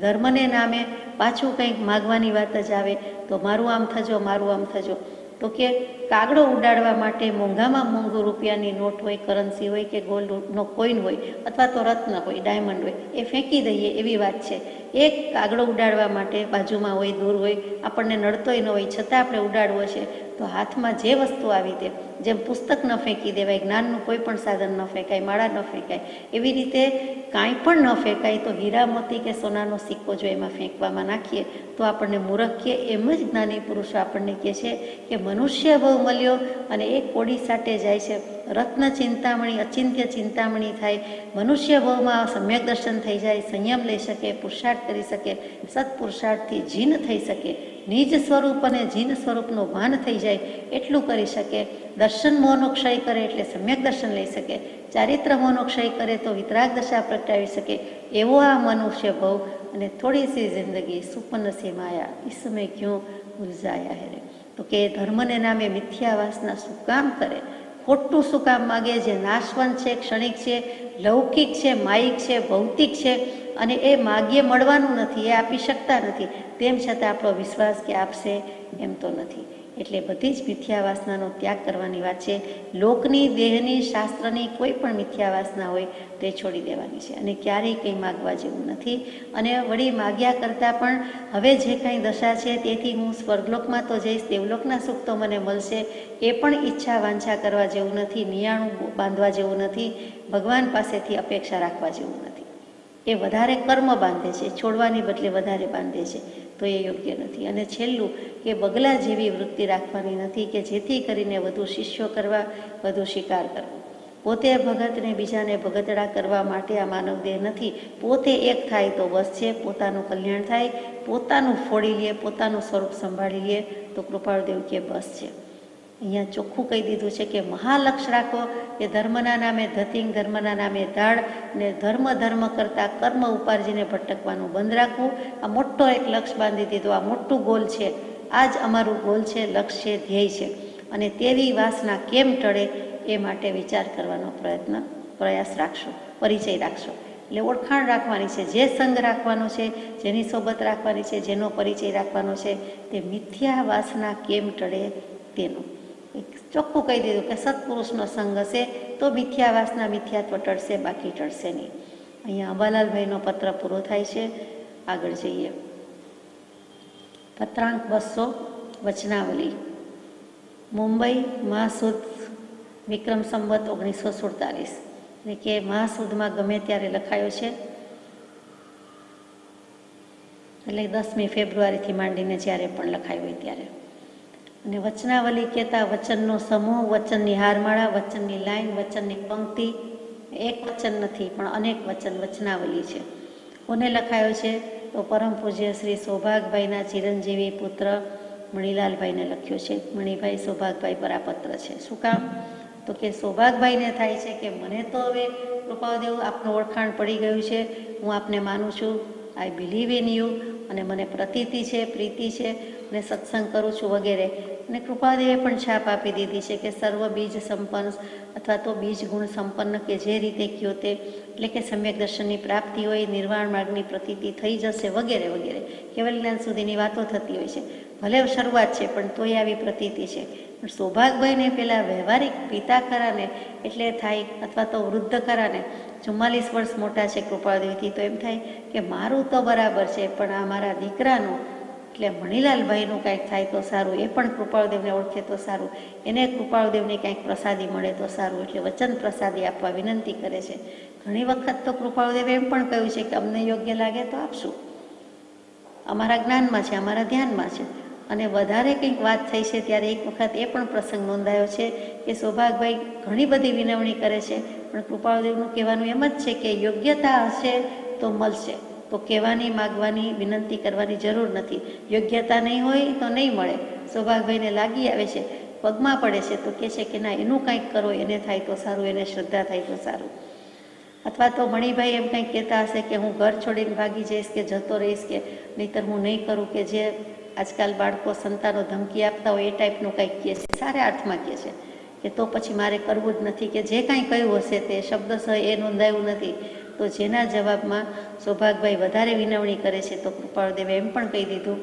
ધર્મને નામે પાછું કંઈક માગવાની વાત જ આવે તો મારું આમ થજો, મારું આમ થજો. તો કે કાગડો ઉડાડવા માટે મોંઘામાં મોંઘું રૂપિયાની નોટ હોય, કરન્સી હોય કે ગોલ્ડનો કોઈન હોય અથવા તો રત્ન હોય, ડાયમંડ હોય, એ ફેંકી દઈએ એવી વાત છે. એક કાગડો ઉડાડવા માટે બાજુમાં હોય, દૂર હોય, આપણને નડતોય ન હોય, છતાં આપણે ઉડાડવો છે તો હાથમાં જે વસ્તુ આવી તે, જેમ પુસ્તક ન ફેંકી દેવાય, જ્ઞાનનું કોઈ પણ સાધન ન ફેંકાય, માળા ન ફેંકાય, એવી રીતે કાંઈ પણ ન ફેંકાય તો હીરા મોતી કે સોનાનો સિક્કો જો એમાં ફેંકવામાં નાખીએ તો આપણને મૂરખ કહે. એમ જ જ્ઞાની પુરુષો આપણને કહે છે કે મનુષ્ય બહુ મળ્યો અને એક કોડી સાટે જાય છે. રત્ન ચિંતામણી, અચિંત્ય ચિંતામણી થાય. મનુષ્ય ભાવમાં સમ્યક દર્શન થઈ જાય, સંયમ લઈ શકે, પુરુષાર્થ કરી શકે, સત્પુરુષાર્થથી જીન થઈ શકે, નિજ સ્વરૂપ અને જીન સ્વરૂપનું ભાન થઈ જાય એટલું કરી શકે. દર્શન મોહનો ક્ષય કરે એટલે સમ્યક દર્શન લઈ શકે. ચારિત્ર મોહનો ક્ષય કરે તો વિતરાગ દશા પ્રગટાવી શકે. એવો આ મનુષ્ય ભવ અને થોડી સી જિંદગી સુપન સે માયા ઇસમે ક્યું ઉલઝાયા હે રે. તો કે ધર્મને નામે મિથ્યા વાસના શું કામ કરે, ખોટું શું કામ માગે, જે નાશવંત છે, ક્ષણિક છે, લૌકિક છે, માયિક છે, ભૌતિક છે અને એ માગ્યે મળવાનું નથી, એ આપી શકતા નથી. તેમ છતાં આપણો વિશ્વાસ કે આપશે એમ તો નથી. એટલે બધી જ મિથ્યા વાસનાનો ત્યાગ કરવાની વાત છે. લોકની, દેહની, શાસ્ત્રની કોઈ પણ મિથ્યા વાસના હોય તે છોડી દેવાની છે અને ક્યારેય કંઈ માગવા જેવું નથી. અને વળી માગ્યા કરતાં પણ હવે જે કાંઈ દશા છે તેથી હું સ્વર્ગલોકમાં તો જઈશ, દેવલોકના સુખ તો મને મળશે, એ પણ ઈચ્છા વાંછા કરવા જેવું નથી, નિયાણું બાંધવા જેવું નથી, ભગવાન પાસેથી અપેક્ષા રાખવા જેવું નથી. એ વધારે કર્મ બાંધે છે, છોડવાની બદલે વધારે બાંધે છે, તો એ યોગ્ય નથી. અને છેલ્લું કે બગલા જેવી વૃત્તિ રાખવાની નથી કે જેથી કરીને વધુ શિષ્યો કરવા, વધુ શિકાર કરવો. પોતે ભગતને બીજાને ભગતડા કરવા માટે આ માનવ દેહ નથી. પોતે એક થાય તો બસ છે, પોતાનું કલ્યાણ થાય, પોતાનું ફોડી લે, પોતાનું સ્વરૂપ સંભાળી લે તો કૃપાળદેવ કે બસ છે. અહીંયા ચોખ્ખું કહી દીધું છે કે મહાલક્ષ રાખો કે ધર્મના નામે ધતિંગ, ધર્મના નામે ધાડ ને ધર્મ કરતાં કર્મ ઉપાર્જીને ભટકવાનું બંધ રાખવું. આ મોટો એક લક્ષ્ય બાંધી દીધો, આ મોટું ગોલ છે, આ જ અમારું ગોલ છે, લક્ષ્ય છે, ધ્યેય છે. અને તેવી વાસના કેમ ટળે એ માટે વિચાર કરવાનો પ્રયાસ રાખશો, પરિચય રાખશો. એટલે ઓળખાણ રાખવાની છે, જે સંગ રાખવાનો છે, જેની સોબત રાખવાની છે, જેનો પરિચય રાખવાનો છે, તે મિથ્યા વાસના કેમ ટળે તેનો ચોખ્ખું કહી દીધું કે સત્પુરુષનો સંગ હશે તો મિથ્યા વાસના, મિથ્યાત્વ ટળશે, બાકી ટળશે નહીં. અહીંયા અંબાલાલભાઈનો પત્ર પૂરો થાય છે. આગળ જઈએ. પત્રાંક 200 વચનાવલી, મુંબઈ, મહાસુદ, વિક્રમ સંવત 1947. એટલે કે મહાસુદમાં ગમે ત્યારે લખાયો છે, એટલે 10મી ફેબ્રુઆરીથી માંડીને જ્યારે પણ લખાયું હોય ત્યારે. અને વચનાવલી કહેતા વચનનો સમૂહ, વચનની હારમાળા, વચનની લાઈન, વચનની પંક્તિ. એક વચન નથી પણ અનેક વચન, વચનાવલી છે. કોને લખાયો છે તો પરમ પૂજ્ય શ્રી સૌભાગભાઈના ચિરંજીવી પુત્ર મણિલાલભાઈને લખ્યો છે. મણિભાઈ સૌભાગભાઈ પર આ પત્ર છે. શું કામ તો કે સૌભાગભાઈને થાય છે કે મને તો હવે કૃપાદેવ આપનું ઓળખાણ પડી ગયું છે, હું આપને માનું છું, આઈ બિલીવ ઇન યુ, અને મને પ્રતીતિ છે, પ્રીતિ છે અને સત્સંગ કરું છું વગેરે. અને કૃપાદેવે પણ છાપ આપી દીધી છે કે સર્વ બીજ સંપન્ન અથવા તો બીજ ગુણ સંપન્ન કે જે રીતે કયો તે, એટલે કે સમ્યક દર્શનની પ્રાપ્તિ હોય, નિર્વાણ માર્ગની પ્રતીતિ થઈ જશે વગેરે વગેરે કેવલ જ્ઞાન સુધીની વાતો થતી હોય છે. ભલે શરૂઆત છે પણ તોય આવી પ્રતીતિ છે. પણ સૌભાગભાઈને પેલા વ્યવહારિક પિતા ખરાને એટલે થાય, અથવા તો વૃદ્ધ ખરાને 44 વર્ષ મોટા છે કૃપાળદેવીથી, તો એમ થાય કે મારું તો બરાબર છે પણ આ મારા દીકરાનું એટલે મણીલાલભાઈનું કાંઈક થાય તો સારું, એ પણ કૃપાળદેવને ઓળખે તો સારું, એને કૃપાળદેવની કાંઈક પ્રસાદી મળે તો સારું, એટલે વચન પ્રસાદી આપવા વિનંતી કરે છે. ઘણી વખત તો કૃપાળદેવે એમ પણ કહ્યું છે કે અમને યોગ્ય લાગે તો આપશું, અમારા જ્ઞાનમાં છે, અમારા ધ્યાનમાં છે. અને વધારે કંઈક વાત થઈ છે ત્યારે એક વખત એ પણ પ્રસંગ નોંધાયો છે કે સૌભાગભાઈ ઘણી બધી વિનવણી કરે છે, પણ કૃપાળદેવનું કહેવાનું એમ જ છે કે યોગ્યતા હશે તો મળશે, તો કહેવાની, માગવાની, વિનંતી કરવાની જરૂર નથી. યોગ્યતા નહીં હોય તો નહીં મળે. સૌભાગભાઈને લાગી આવે છે, પગમાં પડે છે તો કહે છે કે ના, એનું કંઈક કરો, એને થાય તો સારું, એને શ્રદ્ધા થાય તો સારું. અથવા તો મણિભાઈ એમ કંઈક કહેતા હશે કે હું ઘર છોડીને ભાગી જઈશ કે જતો રહીશ, કે નહીંતર હું નહીં કરું, કે જે આજકાલ બાળકો સંતાનો ધમકી આપતા હોય એ ટાઈપનું કંઈક કહે છે, સારા અર્થમાં કહે છે કે તો પછી મારે કરવું જ નથી, કે જે કાંઈ કહ્યું હશે તે શબ્દસહ એ નોંધાયું નથી. તો જેના જવાબમાં સૌભાગભાઈ વધારે વિનવણી કરે છે, તો કૃપાળદેવે એમ પણ કહી દીધું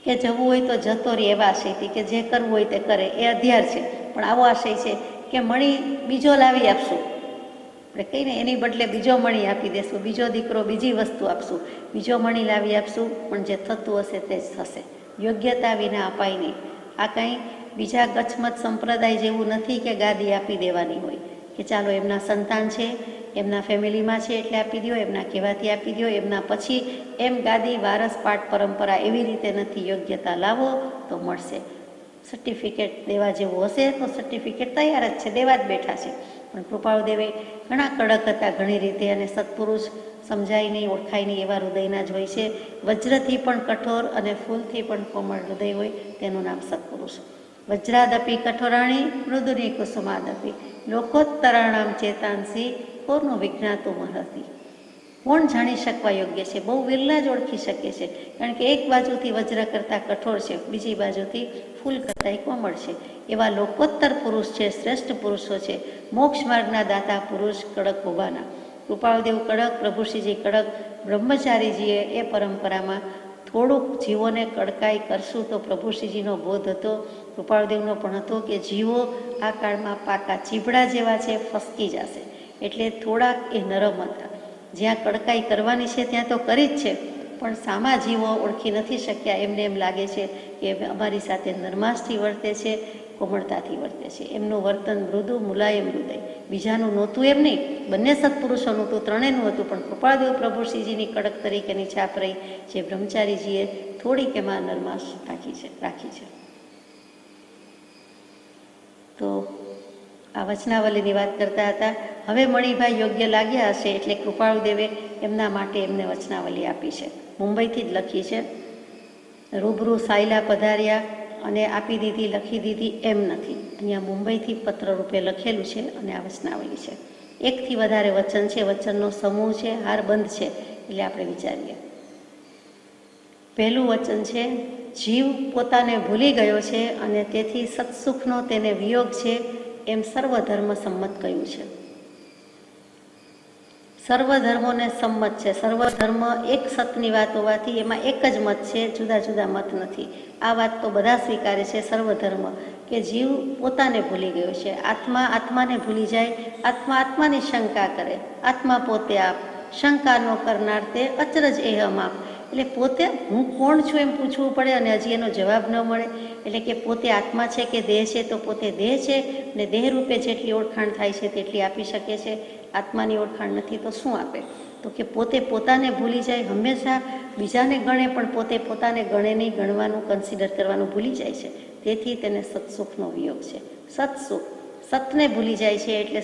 કે જવું હોય તો જતો રહે, એવા આશયથી કે જે કરવું હોય તે કરે, એ અધ્યાર છે. પણ આવો આશય છે કે મણી બીજો લાવી આપશું, આપણે કહીને એની બદલે બીજો મણી આપી દેશું, બીજો દીકરો, બીજી વસ્તુ આપશું, બીજો મણી લાવી આપશું, પણ જે થતું હશે તે જ થશે. યોગ્યતા વિના અપાય નહીં. આ કંઈ બીજા ગચ્છમત સંપ્રદાય જેવું નથી કે ગાદી આપી દેવાની હોય, કે ચાલો એમના સંતાન છે, એમના ફેમિલીમાં છે એટલે આપી દો, એમના કહેવાથી આપી દો, એમના પછી એમ ગાદી વારસ પાઠ પરંપરા એવી રીતે નથી. યોગ્યતા લાવો તો મળશે. સર્ટિફિકેટ દેવા જેવું હશે તો સર્ટિફિકેટ તૈયાર જ છે, દેવા જ બેઠા છે. પણ કૃપાળદેવે ઘણા કડક હતા ઘણી રીતે, અને સત્પુરુષ સમજાય નહીં, ઓળખાય નહીં એવા હૃદયના જ હોય છે. વજ્રથી પણ કઠોર અને ફૂલથી પણ કોમળ હૃદય હોય તેનું નામ સત્પુરુષ. વજ્રાદપી કઠોરાણી મૃદુની કુસુમાદપી લોકોત્તરાણામ ચેતાંસી કોનું વિજ્ઞાતું મહતી. કોણ જાણી શકવા યોગ્ય છે? બહુ વિરલા જ ઓળખી શકે છે, કારણ કે એક બાજુથી વજ્ર કરતાં કઠોર છે, બીજી બાજુથી ફૂલ કરતાં કોમળ છે. એવા લોકોત્તર પુરુષ છે, શ્રેષ્ઠ પુરુષો છે, મોક્ષ માર્ગના દાતા પુરુષ કડક ઉભાના. કૃપાળદેવ કડક, પ્રભુશ્રીજી કડક, બ્રહ્મચારીજીએ એ પરંપરામાં થોડુંક જીવોને કડકાઈ કરશું તો પ્રભુશ્રીજીનો બોધ હતો, કૃપાળદેવનો પણ હતો કે જીવો આ કાળમાં પાકા ચીભડા જેવા છે, ફસકી જશે, એટલે થોડાક એ નરમ હતા. જ્યાં કડકાઈ કરવાની છે ત્યાં તો કરી જ છે, પણ સામા જીવો ઓળખી નથી શક્યા. એમને એમ લાગે છે કે અમારી સાથે નરમાશથી વર્તે છે, કોમળતાથી વર્તે છે. એમનું વર્તન મૃદુ, મુલાયમ હૃદય. બીજાનું નહોતું એમ નહીં, બંને સત્પુરુષોનું હતું, ત્રણેયનું હતું, પણ કૃપાળદેવ પ્રભુશ્રીજીની કડક તરીકેની છાપ રહી, જે બ્રહ્મચારીજીએ થોડીક એમાં નરમાશ રાખી છે. તો આ વચનાવલીની વાત કરતા હતા. હવે મણિભાઈ યોગ્ય લાગ્યા હશે એટલે કૃપાળદેવે એમના માટે એમને વચનાવલી આપી છે. મુંબઈથી જ લખી છે. રૂબરૂ સાયલા પધાર્યા અને આપી દીધી, લખી દીધી એમ નથી. અહીંયા મુંબઈથી પત્ર રૂપે લખેલું છે અને આ વચનાવલી છે. એકથી વધારે વચન છે, વચનનો સમૂહ છે, હારબંધ છે, એટલે આપણે વિચારીએ. પહેલું વચન છે, જીવ પોતાને ભૂલી ગયો છે અને તેથી સત્સુખનો તેને વિયોગ છે એમ સર્વધર્મ સંમત કહ્યું છે. સર્વધર્મોને સંમત છે. સર્વધર્મ એક સતની વાત હોવાથી એમાં એક જ મત છે, જુદા જુદા મત નથી. આ વાત તો બધા સ્વીકારે છે. સર્વધર્મ કે જીવ પોતાને ભૂલી ગયો છે. આત્મા આત્માને ભૂલી જાય, આત્મા આત્માની શંકા કરે, આત્મા પોતે આપ, શંકા ન કરનાર તે અચરજ એહમ આપ. એટલે પોતે હું કોણ છું એમ પૂછવું પડે અને હજી એનો જવાબ ન મળે. એટલે કે પોતે આત્મા છે કે દેહ છે, તો પોતે દેહ છે ને દેહ રૂપે જેટલી ઓળખાણ થાય છે તેટલી આપી શકે છે. આત્માની ઓળખાણ નથી તો શું આપે? તો કે પોતે પોતાને ભૂલી જાય, હંમેશા બીજાને ગણે પણ પોતે પોતાને ગણે નહીં, ગણવાનું, કન્સિડર કરવાનું ભૂલી જાય છે. તેથી તેને સત્સુખનો વિયોગ છે. સત્સુખ, સતને ભૂલી જાય છે એટલે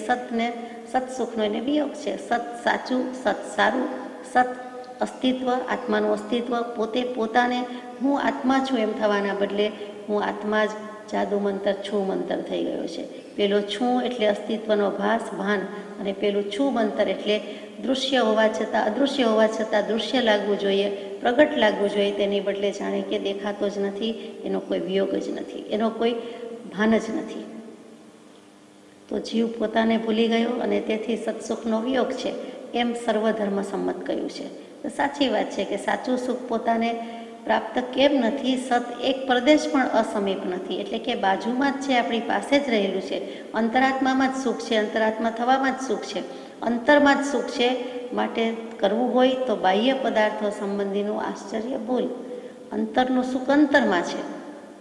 સત્સુખનો એને વિયોગ છે. સત સાચું, સત સારું, સત અસ્તિત્વ, આત્માનું અસ્તિત્વ, પોતે પોતાને હું આત્મા છું એમ થવાના બદલે હું આત્મા જ જાદુ મંતર છું મંતર થઈ ગયો છે. પેલો છું એટલે અસ્તિત્વનો ભાસ, ભાન, અને પેલું છું મંતર એટલે દૃશ્ય હોવા છતાં, અદૃશ્ય હોવા છતાં દૃશ્ય લાગવું જોઈએ, પ્રગટ લાગવું જોઈએ, તેની બદલે જાણે કે દેખાતો જ નથી, એનો કોઈ વિયોગ જ નથી, એનો કોઈ ભાન જ નથી. તો જીવ પોતાને ભૂલી ગયો અને તેથી સત્સુખનો વિયોગ છે એમ સર્વધર્મ સંમત કહ્યું છે. તો સાચી વાત છે કે સાચું સુખ પોતાને પ્રાપ્ત કેમ નથી? સત એક પ્રદેશ પણ અસમીપ નથી, એટલે કે બાજુમાં જ છે, આપણી પાસે જ રહેલું છે. અંતરાત્મામાં જ સુખ છે, અંતરાત્મા થવામાં જ સુખ છે, અંતરમાં જ સુખ છે. માટે કરવું હોય તો બાહ્ય પદાર્થો સંબંધીનું આશ્ચર્ય ભૂલ. અંતરનું સુખ અંતરમાં છે.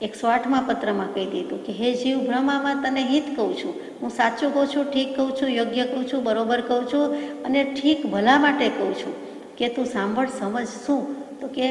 108મા પત્રમાં કહી દીધું કે હે જીવ, ભ્રમામાં તને હિત કહું છું, હું સાચું કહું છું, ઠીક કહું છું, યોગ્ય કહું છું, બરોબર કહું છું અને ઠીક ભલા માટે કહું છું કે તું સાંભળ, સમજ. શું? તો કે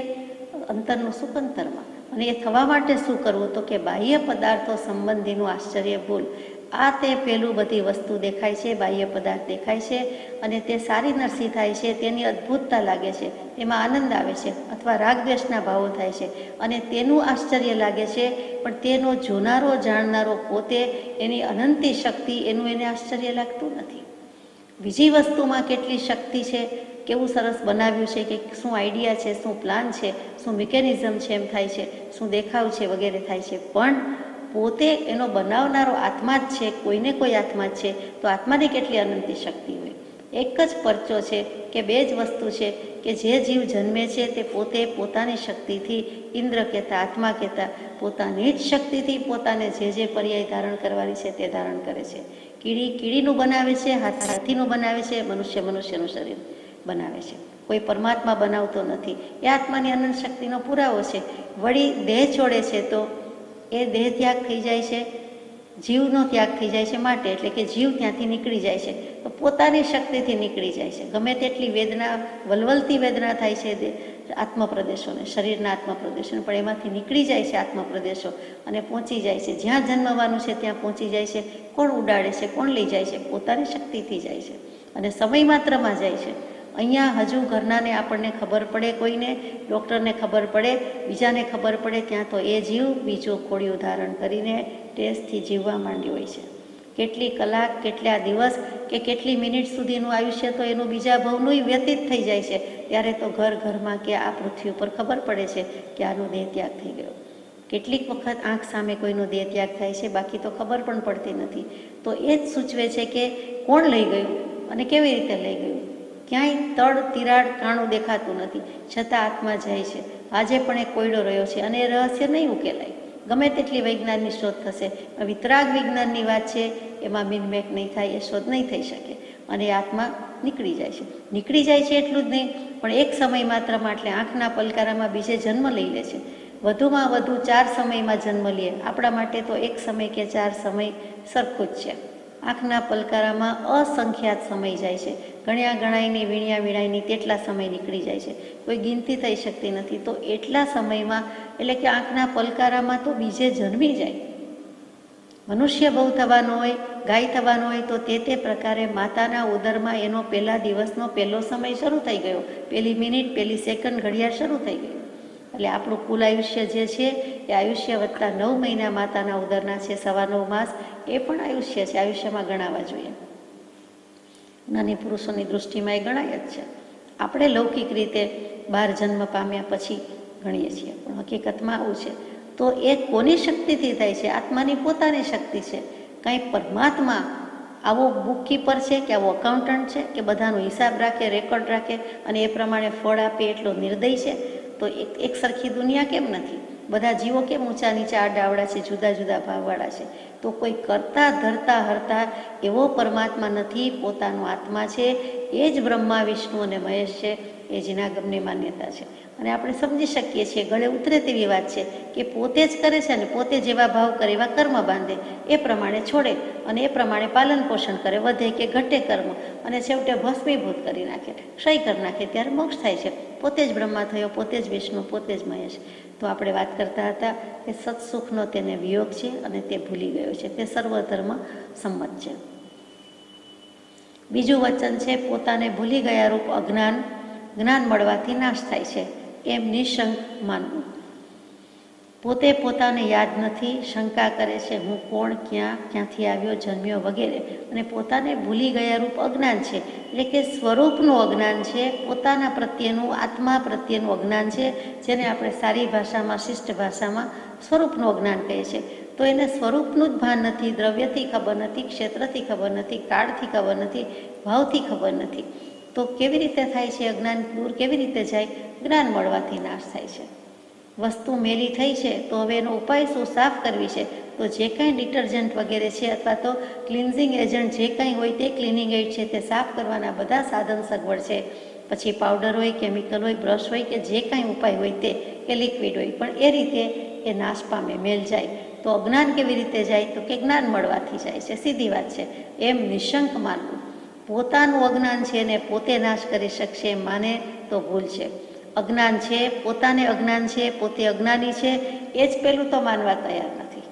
અંતરનું સુખ અંતરમાં. અને એ થવા માટે શું કરવું? તો કે બાહ્ય પદાર્થો સંબંધીનું આશ્ચર્ય ભૂલ. આ તે પેલું બધી વસ્તુ દેખાય છે, બાહ્ય પદાર્થ દેખાય છે અને તે સારી નરસી થાય છે, તેની અદ્ભુતતા લાગે છે, તેમાં આનંદ આવે છે અથવા રાગદ્વેષના ભાવો થાય છે અને તેનું આશ્ચર્ય લાગે છે, પણ તેનો જોનારો જાણનારો પોતે, એની અનંતી શક્તિ, એનું એને આશ્ચર્ય લાગતું નથી. બીજી વસ્તુમાં કેટલી શક્તિ છે, કેવું સરસ બનાવ્યું છે, કે શું આઈડિયા છે, શું પ્લાન છે, શું મિકેનિઝમ છે, એમ થાય છે, શું દેખાવ છે વગેરે થાય છે, પણ પોતે એનો બનાવનારો આત્મા જ છે, કોઈને કોઈ આત્મા જ છે. તો આત્માની કેટલી અનંતી શક્તિ હોય. એક જ પરચો છે કે બે જ વસ્તુ છે કે જે જીવ જન્મે છે તે પોતે પોતાની શક્તિથી, ઇન્દ્ર કહેતા, આત્મા કહેતા, પોતાની જ શક્તિથી પોતાને જે પર્યાય ધારણ કરવાની છે તે ધારણ કરે છે. કીડી કીડીનું બનાવે છે, હાથીનું બનાવે છે, મનુષ્યનું શરીર બનાવે છે. કોઈ પરમાત્મા બનાવતો નથી. એ આત્માની અનંત શક્તિનો પુરાવો છે. વળી દેહ છોડે છે તો એ દેહ ત્યાગ થઈ જાય છે, જીવનો ત્યાગ થઈ જાય છે. માટે એટલે કે જીવ ત્યાંથી નીકળી જાય છે, તો પોતાની શક્તિથી નીકળી જાય છે. ગમે તેટલી વેદના, વલવલતી વેદના થાય છે આત્મપ્રદેશોને, શરીરના આત્મપ્રદેશોને, પણ એમાંથી નીકળી જાય છે આત્મપ્રદેશો અને પહોંચી જાય છે જ્યાં જન્મવાનું છે, ત્યાં પહોંચી જાય છે. કોણ ઉડાડે છે, કોણ લઈ જાય છે? પોતાની શક્તિથી જાય છે અને સમય માત્રમાં જાય છે. અહીંયા હજુ ઘરનાને આપણને ખબર પડે, કોઈને ડૉક્ટરને ખબર પડે, બીજાને ખબર પડે, ત્યાં તો એ જીવ બીજો ખોડિયું ધારણ કરીને ટેસ્ટથી જીવવા માંડ્યો હોય છે. કેટલી કલાક, કેટલા દિવસ કે કેટલી મિનિટ સુધીનું આયુષ્ય તો એનું બીજા ભવનું વ્યતીત થઈ જાય છે. ત્યારે તો ઘરમાં કે આ પૃથ્વી ઉપર ખબર પડે છે કે આનો દેહ ત્યાગ થઈ ગયો. કેટલીક વખત આંખ સામે કોઈનો દેહ ત્યાગ થાય છે, બાકી તો ખબર પણ પડતી નથી. તો એ જ સૂચવે છે કે કોણ લઈ ગયું અને કેવી રીતે લઈ ગયું. ક્યાંય તળ, તિરાડ, કાણું દેખાતું નથી, છતાં આત્મા જાય છે. આજે પણ એ કોયડો રહ્યો છે અને એ રહસ્ય નહીં ઉકેલાય. ગમે તેટલી વૈજ્ઞાનની શોધ થશે, વિતરાગ વિજ્ઞાનની વાત છે, એમાં મિનમેક નહીં થાય, એ શોધ નહીં થઈ શકે અને એ આત્મા નીકળી જાય છે. નીકળી જાય છે એટલું જ નહીં, પણ એક સમય માત્રમાં, એટલે આંખના પલકારામાં બીજે જન્મ લઈ લે છે. વધુમાં વધુ 4 સમયમાં જન્મ લે. આપણા માટે તો એક સમય કે 4 સમય સરખું જ છે. આંખના પલકારામાં અસંખ્યાત સમય જાય છે. ગણ્યા ગણાયની, વીણ્યા વીણાયની તેટલા સમય નીકળી જાય છે, કોઈ ગિનતી થઈ શકતી નથી. તો એટલા સમયમાં, એટલે કે આંખના પલકારામાં તો બીજે જન્મી જાય. મનુષ્ય બહુ થવાનો હોય, ગાય થવાનો હોય, તો તે પ્રકારે માતાના ઉદરમાં એનો પહેલા દિવસનો પહેલો સમય શરૂ થઈ ગયો, પહેલી મિનિટ, પહેલી સેકન્ડ, ઘડિયાળ શરૂ થઈ ગયું. એટલે આપણું કુલ આયુષ્ય જે છે એ આયુષ્ય વત્તા 9 મહિના માતાના ઉદરના છે, 9.25 માસ, એ પણ આયુષ્ય છે. આયુષ્યમાં ગણાવવા જોઈએ. નાની પુરુષોની દૃષ્ટિમાં એ ગણાય જ છે. આપણે લૌકિક રીતે 12 જન્મ પામ્યા પછી ગણીએ છીએ, પણ હકીકતમાં આવું છે. તો એ કોની શક્તિથી થાય છે? આત્માની પોતાની શક્તિ છે. કાંઈ પરમાત્મા આવો બુકકીપર છે કે આવો અકાઉન્ટન્ટ છે કે બધાનો હિસાબ રાખે, રેકોર્ડ રાખે અને એ પ્રમાણે ફળ આપે એટલો નિર્દય છે? તો એક સરખી દુનિયા કેમ નથી? બધા જીવો કેમ ઊંચા નીચા, આડાવડા છે, જુદા જુદા ભાવવાળા છે? તો કોઈ કરતા, ધરતા, હરતા એવો પરમાત્મા નથી. પોતાનો આત્મા છે, એ જ બ્રહ્મા, વિષ્ણુ અને મહેશ છે. એ જીનાગમની માન્યતા છે અને આપણે સમજી શકીએ છીએ, ગળે ઉતરે તેવી વાત છે કે પોતે જ કરે છે અને પોતે જેવા ભાવ કરે એવા કર્મ બાંધે, એ પ્રમાણે છોડે અને એ પ્રમાણે પાલન પોષણ કરે, વધે કે ઘટે કર્મ અને છેવટે ભસ્મીભૂત કરી નાખે, ક્ષય કરી નાખે, ત્યારે મોક્ષ થાય છે. પોતે જ બ્રહ્મા થયો, પોતે જ વિષ્ણુ, પોતે જ મહેશ. તો આપણે વાત કરતા હતા કે સત્સુખનો તેને વિયોગ છે અને તે ભૂલી ગયો છે. તે સર્વધર્મ સંમત છે. બીજું વચન છે, પોતાને ભૂલી ગયા રૂપ અજ્ઞાન જ્ઞાન મળવાથી નાશ થાય છે એમ નિશંક માનવું. પોતે પોતાને યાદ નથી, શંકા કરે છે, હું કોણ, ક્યાંથી આવ્યો, જન્મ્યો વગેરે, અને પોતાને ભૂલી ગયા રૂપ અજ્ઞાન છે. એટલે કે સ્વરૂપનું અજ્ઞાન છે, પોતાના પ્રત્યેનું, આત્મા પ્રત્યેનું અજ્ઞાન છે, જેને આપણે સારી ભાષામાં, શિષ્ટ ભાષામાં સ્વરૂપનું અજ્ઞાન કહીએ છીએ. તો એને સ્વરૂપનું જ ભાન નથી, દ્રવ્યથી ખબર નથી, ક્ષેત્રથી ખબર નથી, કાળથી ખબર નથી, ભાવથી ખબર નથી. તો કેવી રીતે થાય છે અજ્ઞાન દૂર? કેવી રીતે જાય? જ્ઞાન મળવાથી નાશ થાય છે. વસ્તુ મેલી થઈ છે તો હવે એનો ઉપાય શું? સાફ કરવી છે. તો જે કાંઈ ડિટર્જન્ટ વગેરે છે અથવા તો ક્લિન્ઝિંગ એજન્ટ જે કાંઈ હોય તે ક્લિનિંગ એડ છે તે સાફ કરવાના બધા સાધન સગવડ છે. પછી પાવડર હોય, કેમિકલ હોય, બ્રશ હોય કે જે કાંઈ ઉપાય હોય તે, કે લિક્વિડ હોય, પણ એ રીતે એ નાશ પામે, મેલ જાય. તો અજ્ઞાન કેવી રીતે જાય? તો કે જ્ઞાન મળવાથી જાય છે. સીધી વાત છે. એમ નિશંક માનવું. પોતાનું અજ્ઞાન છે ને પોતે નાશ કરી શકશે એમ માને તો ભૂલ છે. અજ્ઞાન છે, પોતાને અજ્ઞાન છે, પોતે અજ્ઞાની છે, એ જ પેલું તો માનવા તૈયાર નથી.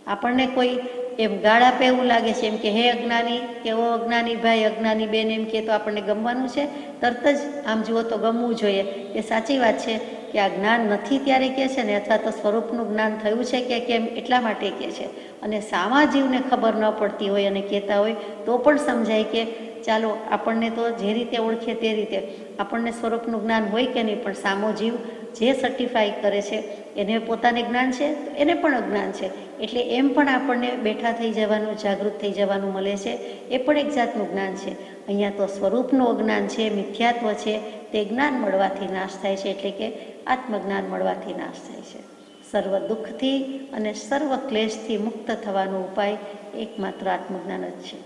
આપણને કોઈ એમ ગાળ આપે એવું લાગે છે, એમ કે હે અજ્ઞાની, કેવો અજ્ઞાની ભાઈ, અજ્ઞાની બેન, એમ કે તો આપણને ગમવાનું છે? તરત જ આમ જુઓ તો ગમવું જોઈએ. એ સાચી વાત છે કે આ જ્ઞાન નથી ત્યારે કહે છે ને, અથવા તો સ્વરૂપનું જ્ઞાન થયું છે કે કેમ એટલા માટે કહે છે. અને સામા જીવને ખબર ન પડતી હોય અને કહેતા હોય તો પણ સમજાય કે ચાલો આપણને તો જે રીતે ઓળખે તે રીતે, આપણને સ્વરૂપનું જ્ઞાન હોય કે નહીં, પણ સામો જીવ જે સર્ટિફાઈ કરે છે એને પોતાને જ્ઞાન છે, તો એને પણ અજ્ઞાન છે. એટલે એમ પણ આપણને બેઠા થઈ જવાનું, જાગૃત થઈ જવાનું મળે છે. એ પણ એક જાતનું જ્ઞાન છે. અહીંયા તો સ્વરૂપનું અજ્ઞાન છે, મિથ્યાત્વ છે, તે જ્ઞાન મળવાથી નાશ થાય છે. એટલે કે આત્મજ્ઞાન મળવાથી નાશ થાય છે. સર્વ દુઃખથી અને સર્વ ક્લેશથી મુક્ત થવાનો ઉપાય એકમાત્ર આત્મજ્ઞાન જ છે.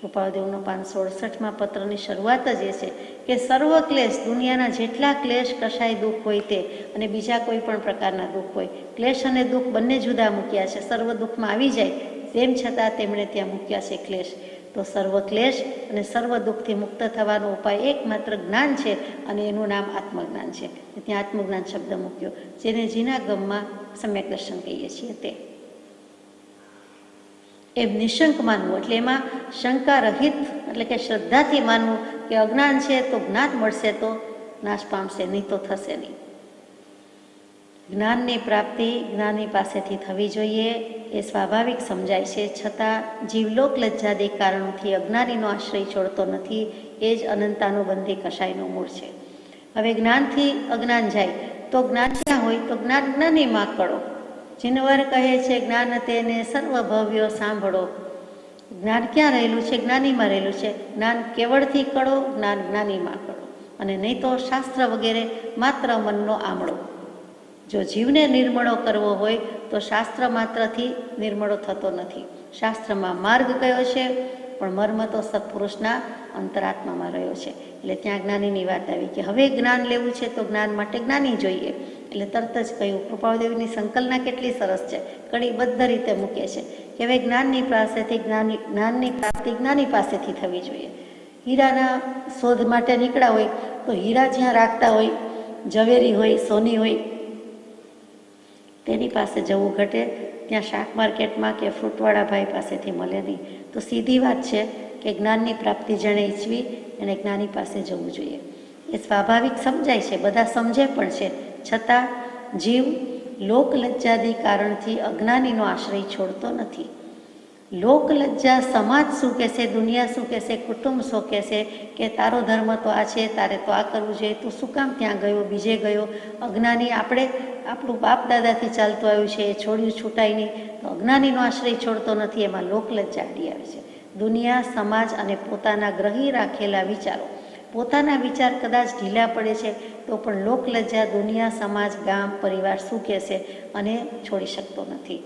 કૃપાળદેવનો 568માં પત્રની શરૂઆત જ એ છે કે સર્વ ક્લેશ, દુનિયાના જેટલા ક્લેશ, કશાય દુઃખ હોય તે, અને બીજા કોઈ પણ પ્રકારના દુઃખ હોય, ક્લેશ અને દુઃખ બંને જુદા મૂક્યા છે. સર્વ દુઃખમાં આવી જાય તેમ છતાં તેમણે ત્યાં મૂક્યા છે ક્લેશ. તો સર્વ ક્લેશ અને સર્વ દુઃખથી મુક્ત થવાનો ઉપાય એકમાત્ર જ્ઞાન છે, અને એનું નામ આત્મજ્ઞાન છે. ત્યાં આત્મજ્ઞાન શબ્દ મૂક્યો, જેને જીના ગમમાં સમ્યક દર્શન કહીએ છીએ તે. એમ નિશંક માનવું એટલે એમાં શંકા રહિત, એટલે કે શ્રદ્ધાથી માનવું કે અજ્ઞાન છે તો જ્ઞાન મળશે તો નાશ પામશે, નહીં તો થશે નહીં. જ્ઞાનની પ્રાપ્તિ જ્ઞાની પાસેથી થવી જોઈએ એ સ્વાભાવિક સમજાય છે. છતાં જીવલોક લજ્જાદી કારણોથી અજ્ઞાનીનો આશ્રય છોડતો નથી. એ જ અનંતાનુબંધી કશાયનું મૂળ છે. હવે જ્ઞાનથી અજ્ઞાન જાય તો જ્ઞાન ક્યાં હોય? તો જ્ઞાન જ્ઞાનીમાં કરો. જીનવર કહે છે જ્ઞાન તેને સર્વભવ્યો સાંભળો. જ્ઞાન ક્યાં રહેલું છે? જ્ઞાનીમાં રહેલું છે. જ્ઞાન કેવળથી કરો, જ્ઞાન જ્ઞાનીમાં કરો, અને નહીં તો શાસ્ત્ર વગેરે માત્ર મનનો આમળો. જો જીવને નિર્મળો કરવો હોય તો શાસ્ત્ર માત્રથી નિર્મળો થતો નથી. શાસ્ત્રમાં માર્ગ કયો છે, પણ મર્મ તો સત્પુરુષના અંતરાત્મામાં રહ્યો છે. એટલે ત્યાં જ્ઞાનીની વાત આવી કે હવે જ્ઞાન લેવું છે તો જ્ઞાન માટે જ્ઞાની જોઈએ. એટલે તરત જ કહ્યું. કૃપાળદેવીની સંકલ્પના કેટલી સરસ છે, કડીબદ્ધ રીતે મૂકે છે કે હવે જ્ઞાનની પાસેથી જ્ઞાનની પ્રાપ્તિ જ્ઞાની પાસેથી થવી જોઈએ. હીરાના શોધ માટે નીકળ્યા હોય તો હીરા જ્યાં રાખતા હોય, ઝવેરી હોય, સોની હોય, તેની પાસે જવું ઘટે. ત્યાં શાક માર્કેટમાં કે ફ્રૂટવાળા ભાઈ પાસેથી મળે નહીં. તો સીધી વાત છે કે જ્ઞાનની પ્રાપ્તિ જેણે ઈચ્છવી એને જ્ઞાની પાસે જવું જોઈએ. એ સ્વાભાવિક સમજાય છે, બધા સમજે પણ છે. છતાં જીવ લોકલજ્જાદી કારણથી અજ્ઞાનીનો આશ્રય છોડતો નથી. લોકલજ્જા, સમાજ શું કહેશે, દુનિયા શું કહેશે, કુટુંબ શું કહેશે કે તારો ધર્મ તો આ છે, તારે તો આ કરવું જોઈએ, તું શું કામ ત્યાં ગયો, બીજે ગયો. અજ્ઞાની આપણે આપણું બાપ દાદાથી ચાલતું આવ્યું છે, એ છોડ્યું છૂટાય નહીં. તો અજ્ઞાનીનો આશ્રય છોડતો નથી. એમાં લોકલજ્જા આડી આવે છે. દુનિયા, સમાજ અને પોતાના ગ્રહી રાખેલા વિચારો, પોતાના વિચાર કદાચ ઢીલા પડે છે તો પણ લોકલજ્જા દુનિયા, સમાજ, ગામ, પરિવાર શું કહેશે અને છોડી શકતો નથી.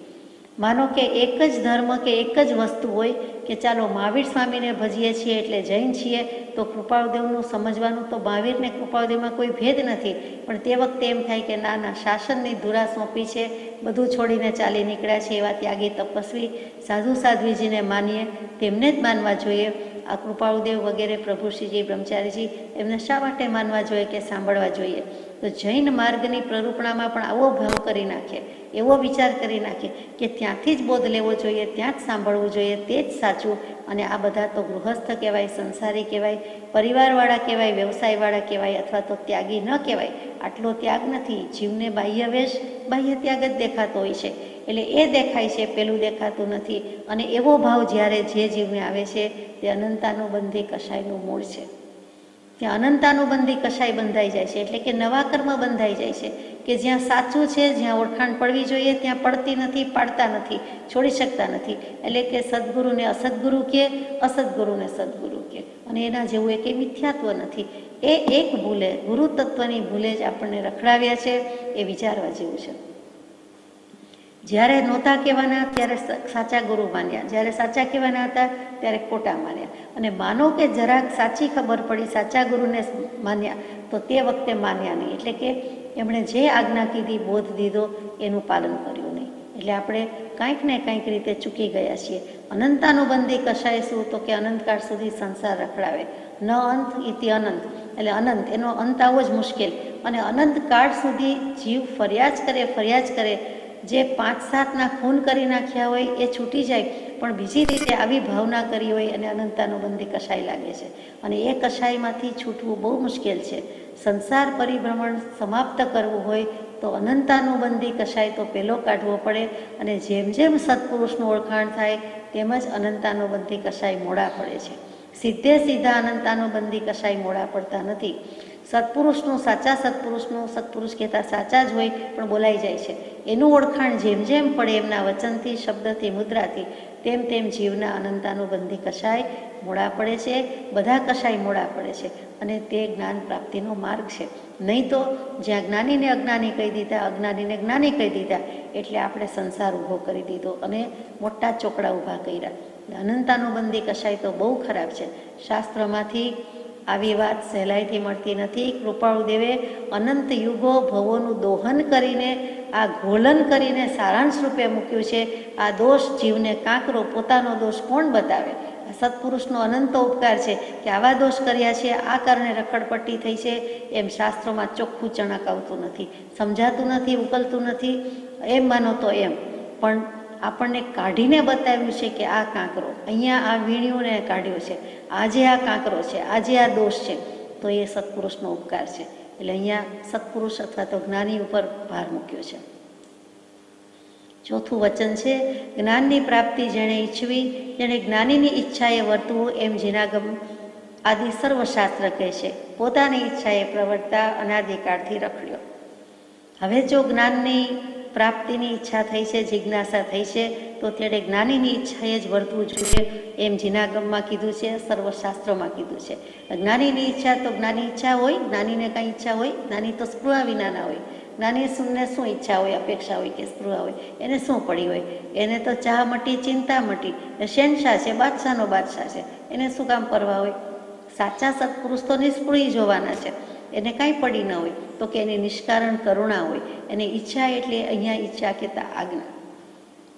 માનો કે એક જ ધર્મ કે એક જ વસ્તુ હોય કે ચાલો મહાવીર સ્વામીને ભજીએ છીએ એટલે જૈન છીએ, તો કૃપાળદેવનું સમજવાનું તો મહાવીરને કૃપાળદેવમાં કોઈ ભેદ નથી. પણ તે વખતે એમ થાય કે ના ના, શાસનની ધુરા સોંપી છે, બધું છોડીને ચાલી નીકળ્યા છે એવા ત્યાગી તપસ્વી સાધુ સાધ્વીજીને માનીએ, તેમને જ માનવા જોઈએ. આ કૃપાળદેવ વગેરે પ્રભુશ્રીજી, બ્રહ્મચારીજી, એમને શા માટે માનવા જોઈએ કે સાંભળવા જોઈએ? તો જૈન માર્ગની પ્રરૂપણામાં પણ આવો ભાવ કરી નાખે, એવો વિચાર કરી નાખે કે ત્યાંથી જ બોધ લેવો જોઈએ, ત્યાં જ સાંભળવું જોઈએ, તે જ સાચું. અને આ બધા તો ગૃહસ્થ કહેવાય, સંસારી કહેવાય, પરિવારવાળા કહેવાય, વ્યવસાયવાળા કહેવાય, અથવા તો ત્યાગી ન કહેવાય. આટલો ત્યાગ નથી. જીવને બાહ્ય વેશ, બાહ્ય ત્યાગ જ દેખાતો હોય છે. એટલે એ દેખાય છે, પેલું દેખાતું નથી. અને એવો ભાવ જ્યારે જે જીવને આવે છે તે અનંતાનુબંધી કશાયનું મૂળ છે. ત્યાં અનંતાનુબંધી કશાય બંધાઈ જાય છે, એટલે કે નવા કર્મ બંધાઈ જાય છે કે જ્યાં સાચું છે, જ્યાં ઓળખાણ પડવી જોઈએ ત્યાં પડતી નથી, પાડતા નથી, છોડી શકતા નથી. એટલે કે સદગુરુને અસદગુરુ કહે, અસદગુરુને સદગુરુ કહે, અને એના જેવું એક મિથ્યાત્વ નથી. એ એક ભૂલે, ગુરુ તત્વની ભૂલે જ આપણને રખડાવ્યા છે. એ વિચારવા જેવું છે. જ્યારે નહોતા કહેવાના ત્યારે સાચા ગુરુ માન્યા, જ્યારે સાચા કહેવાના હતા ત્યારે ખોટા માન્યા. અને માનો કે જરાક સાચી ખબર પડી, સાચા ગુરુને માન્યા, તો તે વખતે માન્યા નહીં. એટલે કે એમણે જે આજ્ઞા કીધી, બોધ દીધો, એનું પાલન કર્યું નહીં. એટલે આપણે કાંઈક ને કાંઈક રીતે ચૂકી ગયા છીએ. અનંતાનુબંધી કશાય શું? તો કે અનંતકાળ સુધી સંસાર રખડાવે. ન અંત ઇતિ અનંત, એટલે અનંત, એનો અંત આવો જ મુશ્કેલ. અને અનંતકાળ સુધી જીવ ફર્યા જ કરે. જે 5-7ના ખૂન કરી નાખ્યા હોય એ છૂટી જાય, પણ બીજી રીતે આવી ભાવના કરી હોય અને અનંતાનુબંધી કશાય લાગે છે. અને એ કશાયમાંથી છૂટવું બહુ મુશ્કેલ છે. સંસાર પરિભ્રમણ સમાપ્ત કરવું હોય તો અનંતાનુબંધી કશાય તો પહેલો કાઢવો પડે. અને જેમ જેમ સત્પુરુષનું ઓળખાણ થાય તેમજ અનંતાનુબંધી કશાય મોડા પડે છે. સીધે સીધા અનંતાનુબંધી કશાય મોડા પડતા નથી. સત્પુરુષનું, સાચા સત્પુરુષનું, સત્પુરુષ કહેતા સાચા જ હોય પણ બોલાઈ જાય છે. એનું ઓળખાણ જેમ જેમ પડે એમના વચનથી, શબ્દથી, મુદ્રાથી, તેમ તેમ જીવના અનંતાનુબંધી કશાય મોડા પડે છે. બધા કશાય મોડા પડે છે. અને તે જ્ઞાન પ્રાપ્તિનો માર્ગ છે. નહીં તો જ્યાં જ્ઞાનીને અજ્ઞાની કહી દીધા, અજ્ઞાનીને જ્ઞાની કહી દીધા, એટલે આપણે સંસાર ઊભો કરી દીધો અને મોટા ચોકડા ઊભા કર્યા. અનંતાનુબંધી કશાય તો બહુ ખરાબ છે. શાસ્ત્રમાંથી આવી વાત સહેલાઈથી મળતી નથી. કૃપાળુદેવે અનંત યુગો ભવોનું દોહન કરીને, આ ઘોલન કરીને સારાંશ રૂપે મૂક્યું છે. આ દોષ જીવને કાંકરો, પોતાનો દોષ કોણ બતાવે? સત્પુરુષનો અનંત ઉપકાર છે કે આવા દોષ કર્યા છે, આ કારણે રખડપટ્ટી થઈ છે, એમ શાસ્ત્રોમાં ચોખ્ખું ચણકાવતું નથી, સમજાતું નથી, ઉકલતું નથી. એમ માનો તો એમ, પણ આપણને કાઢીને બતાવ્યું છે કે આ કાંકરો, અહીંયા આ વીણ્યુંને કાઢ્યો છે, આજે આ કાંકરો છે, આજે આ દોષ છે, તો એ સત્પુરુષનો ઉપકાર છે. એટલે અહીંયા સત્પુરુષ અથવા તો જ્ઞાની ઉપર ભાર મૂક્યો છે. ચોથું વચન છે, જ્ઞાનની પ્રાપ્તિ જેણે ઈચ્છવી, જેણે જ્ઞાનીની ઈચ્છાએ વર્તવું, એમ જીનાગમ આદિ સર્વશાસ્ત્ર કહે છે. પોતાની ઈચ્છાએ પ્રવર્તતા અનાદિકાળથી રખડ્યો. હવે જો જ્ઞાનની પ્રાપ્તિની ઈચ્છા થઈ છે, જિજ્ઞાસા થઈ છે, તો તેણે જ્ઞાનીની ઈચ્છાએ જ વર્તવું જોઈએ, એમ જીનાગમમાં કીધું છે, સર્વશાસ્ત્રોમાં કીધું છે. જ્ઞાનીની ઈચ્છા તો જ્ઞાની ઈચ્છા હોય, જ્ઞાનીને કાંઈ ઈચ્છા હોય? જ્ઞાની તો સ્પૃહા વિનાના હોય. જ્ઞાની શુંને શું ઈચ્છા હોય, અપેક્ષા હોય કે સ્પૃહા હોય? એને શું પડી હોય? એને તો ચા મટી, ચિંતા મટી, શહેનશાહ છે, બાદશાહનો બાદશાહ છે, એને શું કામ પરવા હોય? સાચા સત્પુરુષ તો નિષ્પૃહી જોવાના છે. એને કાંઈ પડી ન હોય, તો કે એની નિષ્કારણ કરુણા હોય. એની ઈચ્છા એટલે અહીંયા ઈચ્છા કહેતા આજ્ઞા.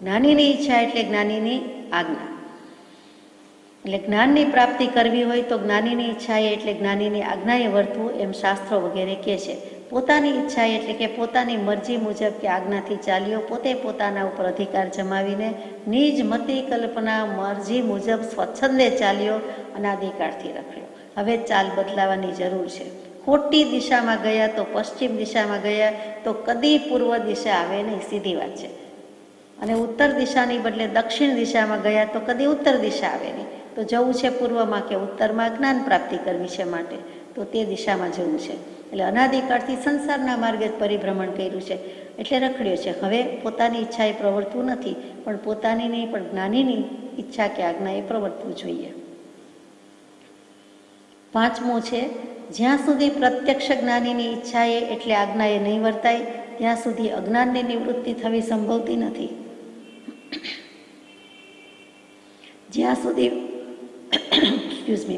જ્ઞાનીની ઈચ્છા એટલે જ્ઞાનીની આજ્ઞા. એટલે જ્ઞાનની પ્રાપ્તિ કરવી હોય તો જ્ઞાનીની ઈચ્છાએ એટલે જ્ઞાનીની આજ્ઞાએ વર્તવું, એમ શાસ્ત્રો વગેરે કહે છે. પોતાની ઈચ્છાએ એટલે કે પોતાની મરજી મુજબ કે આજ્ઞાથી ચાલ્યો, પોતે પોતાના ઉપર અધિકાર જમાવીને નિજ મતિ કલ્પના મરજી મુજબ સ્વચ્છંદે ચાલ્યો, અનાદિકાળથી રખડ્યો. હવે ચાલ બદલાવાની જરૂર છે. ખોટી દિશામાં ગયા તો પશ્ચિમ દિશામાં ગયા તો કદી પૂર્વ દિશા આવે નહીં, સીધી વાત છે. અને ઉત્તર દિશાની બદલે દક્ષિણ દિશામાં ગયા તો કદી ઉત્તર દિશા આવે નહીં. તો જવું છે પૂર્વમાં કે ઉત્તરમાં, જ્ઞાન પ્રાપ્તિ કરવી છે માટે તો તે દિશામાં જવું છે. એટલે અનાદિકાળથી સંસારના માર્ગે જ પરિભ્રમણ કર્યું છે, એટલે રખડ્યો છે. હવે પોતાની ઈચ્છાએ પ્રવર્તવું નથી, પણ પોતાની નહીં પણ જ્ઞાનીની ઈચ્છા કે આજ્ઞાએ પ્રવર્તવું જોઈએ. પાંચમું છે, જ્યાં સુધી પ્રત્યક્ષ જ્ઞાનીની ઈચ્છાએ એટલે આજ્ઞાએ નહીં વર્તાય ત્યાં સુધી અજ્ઞાનની નિવૃત્તિ થવી સંભવતી નથી. જ્યાં સુધી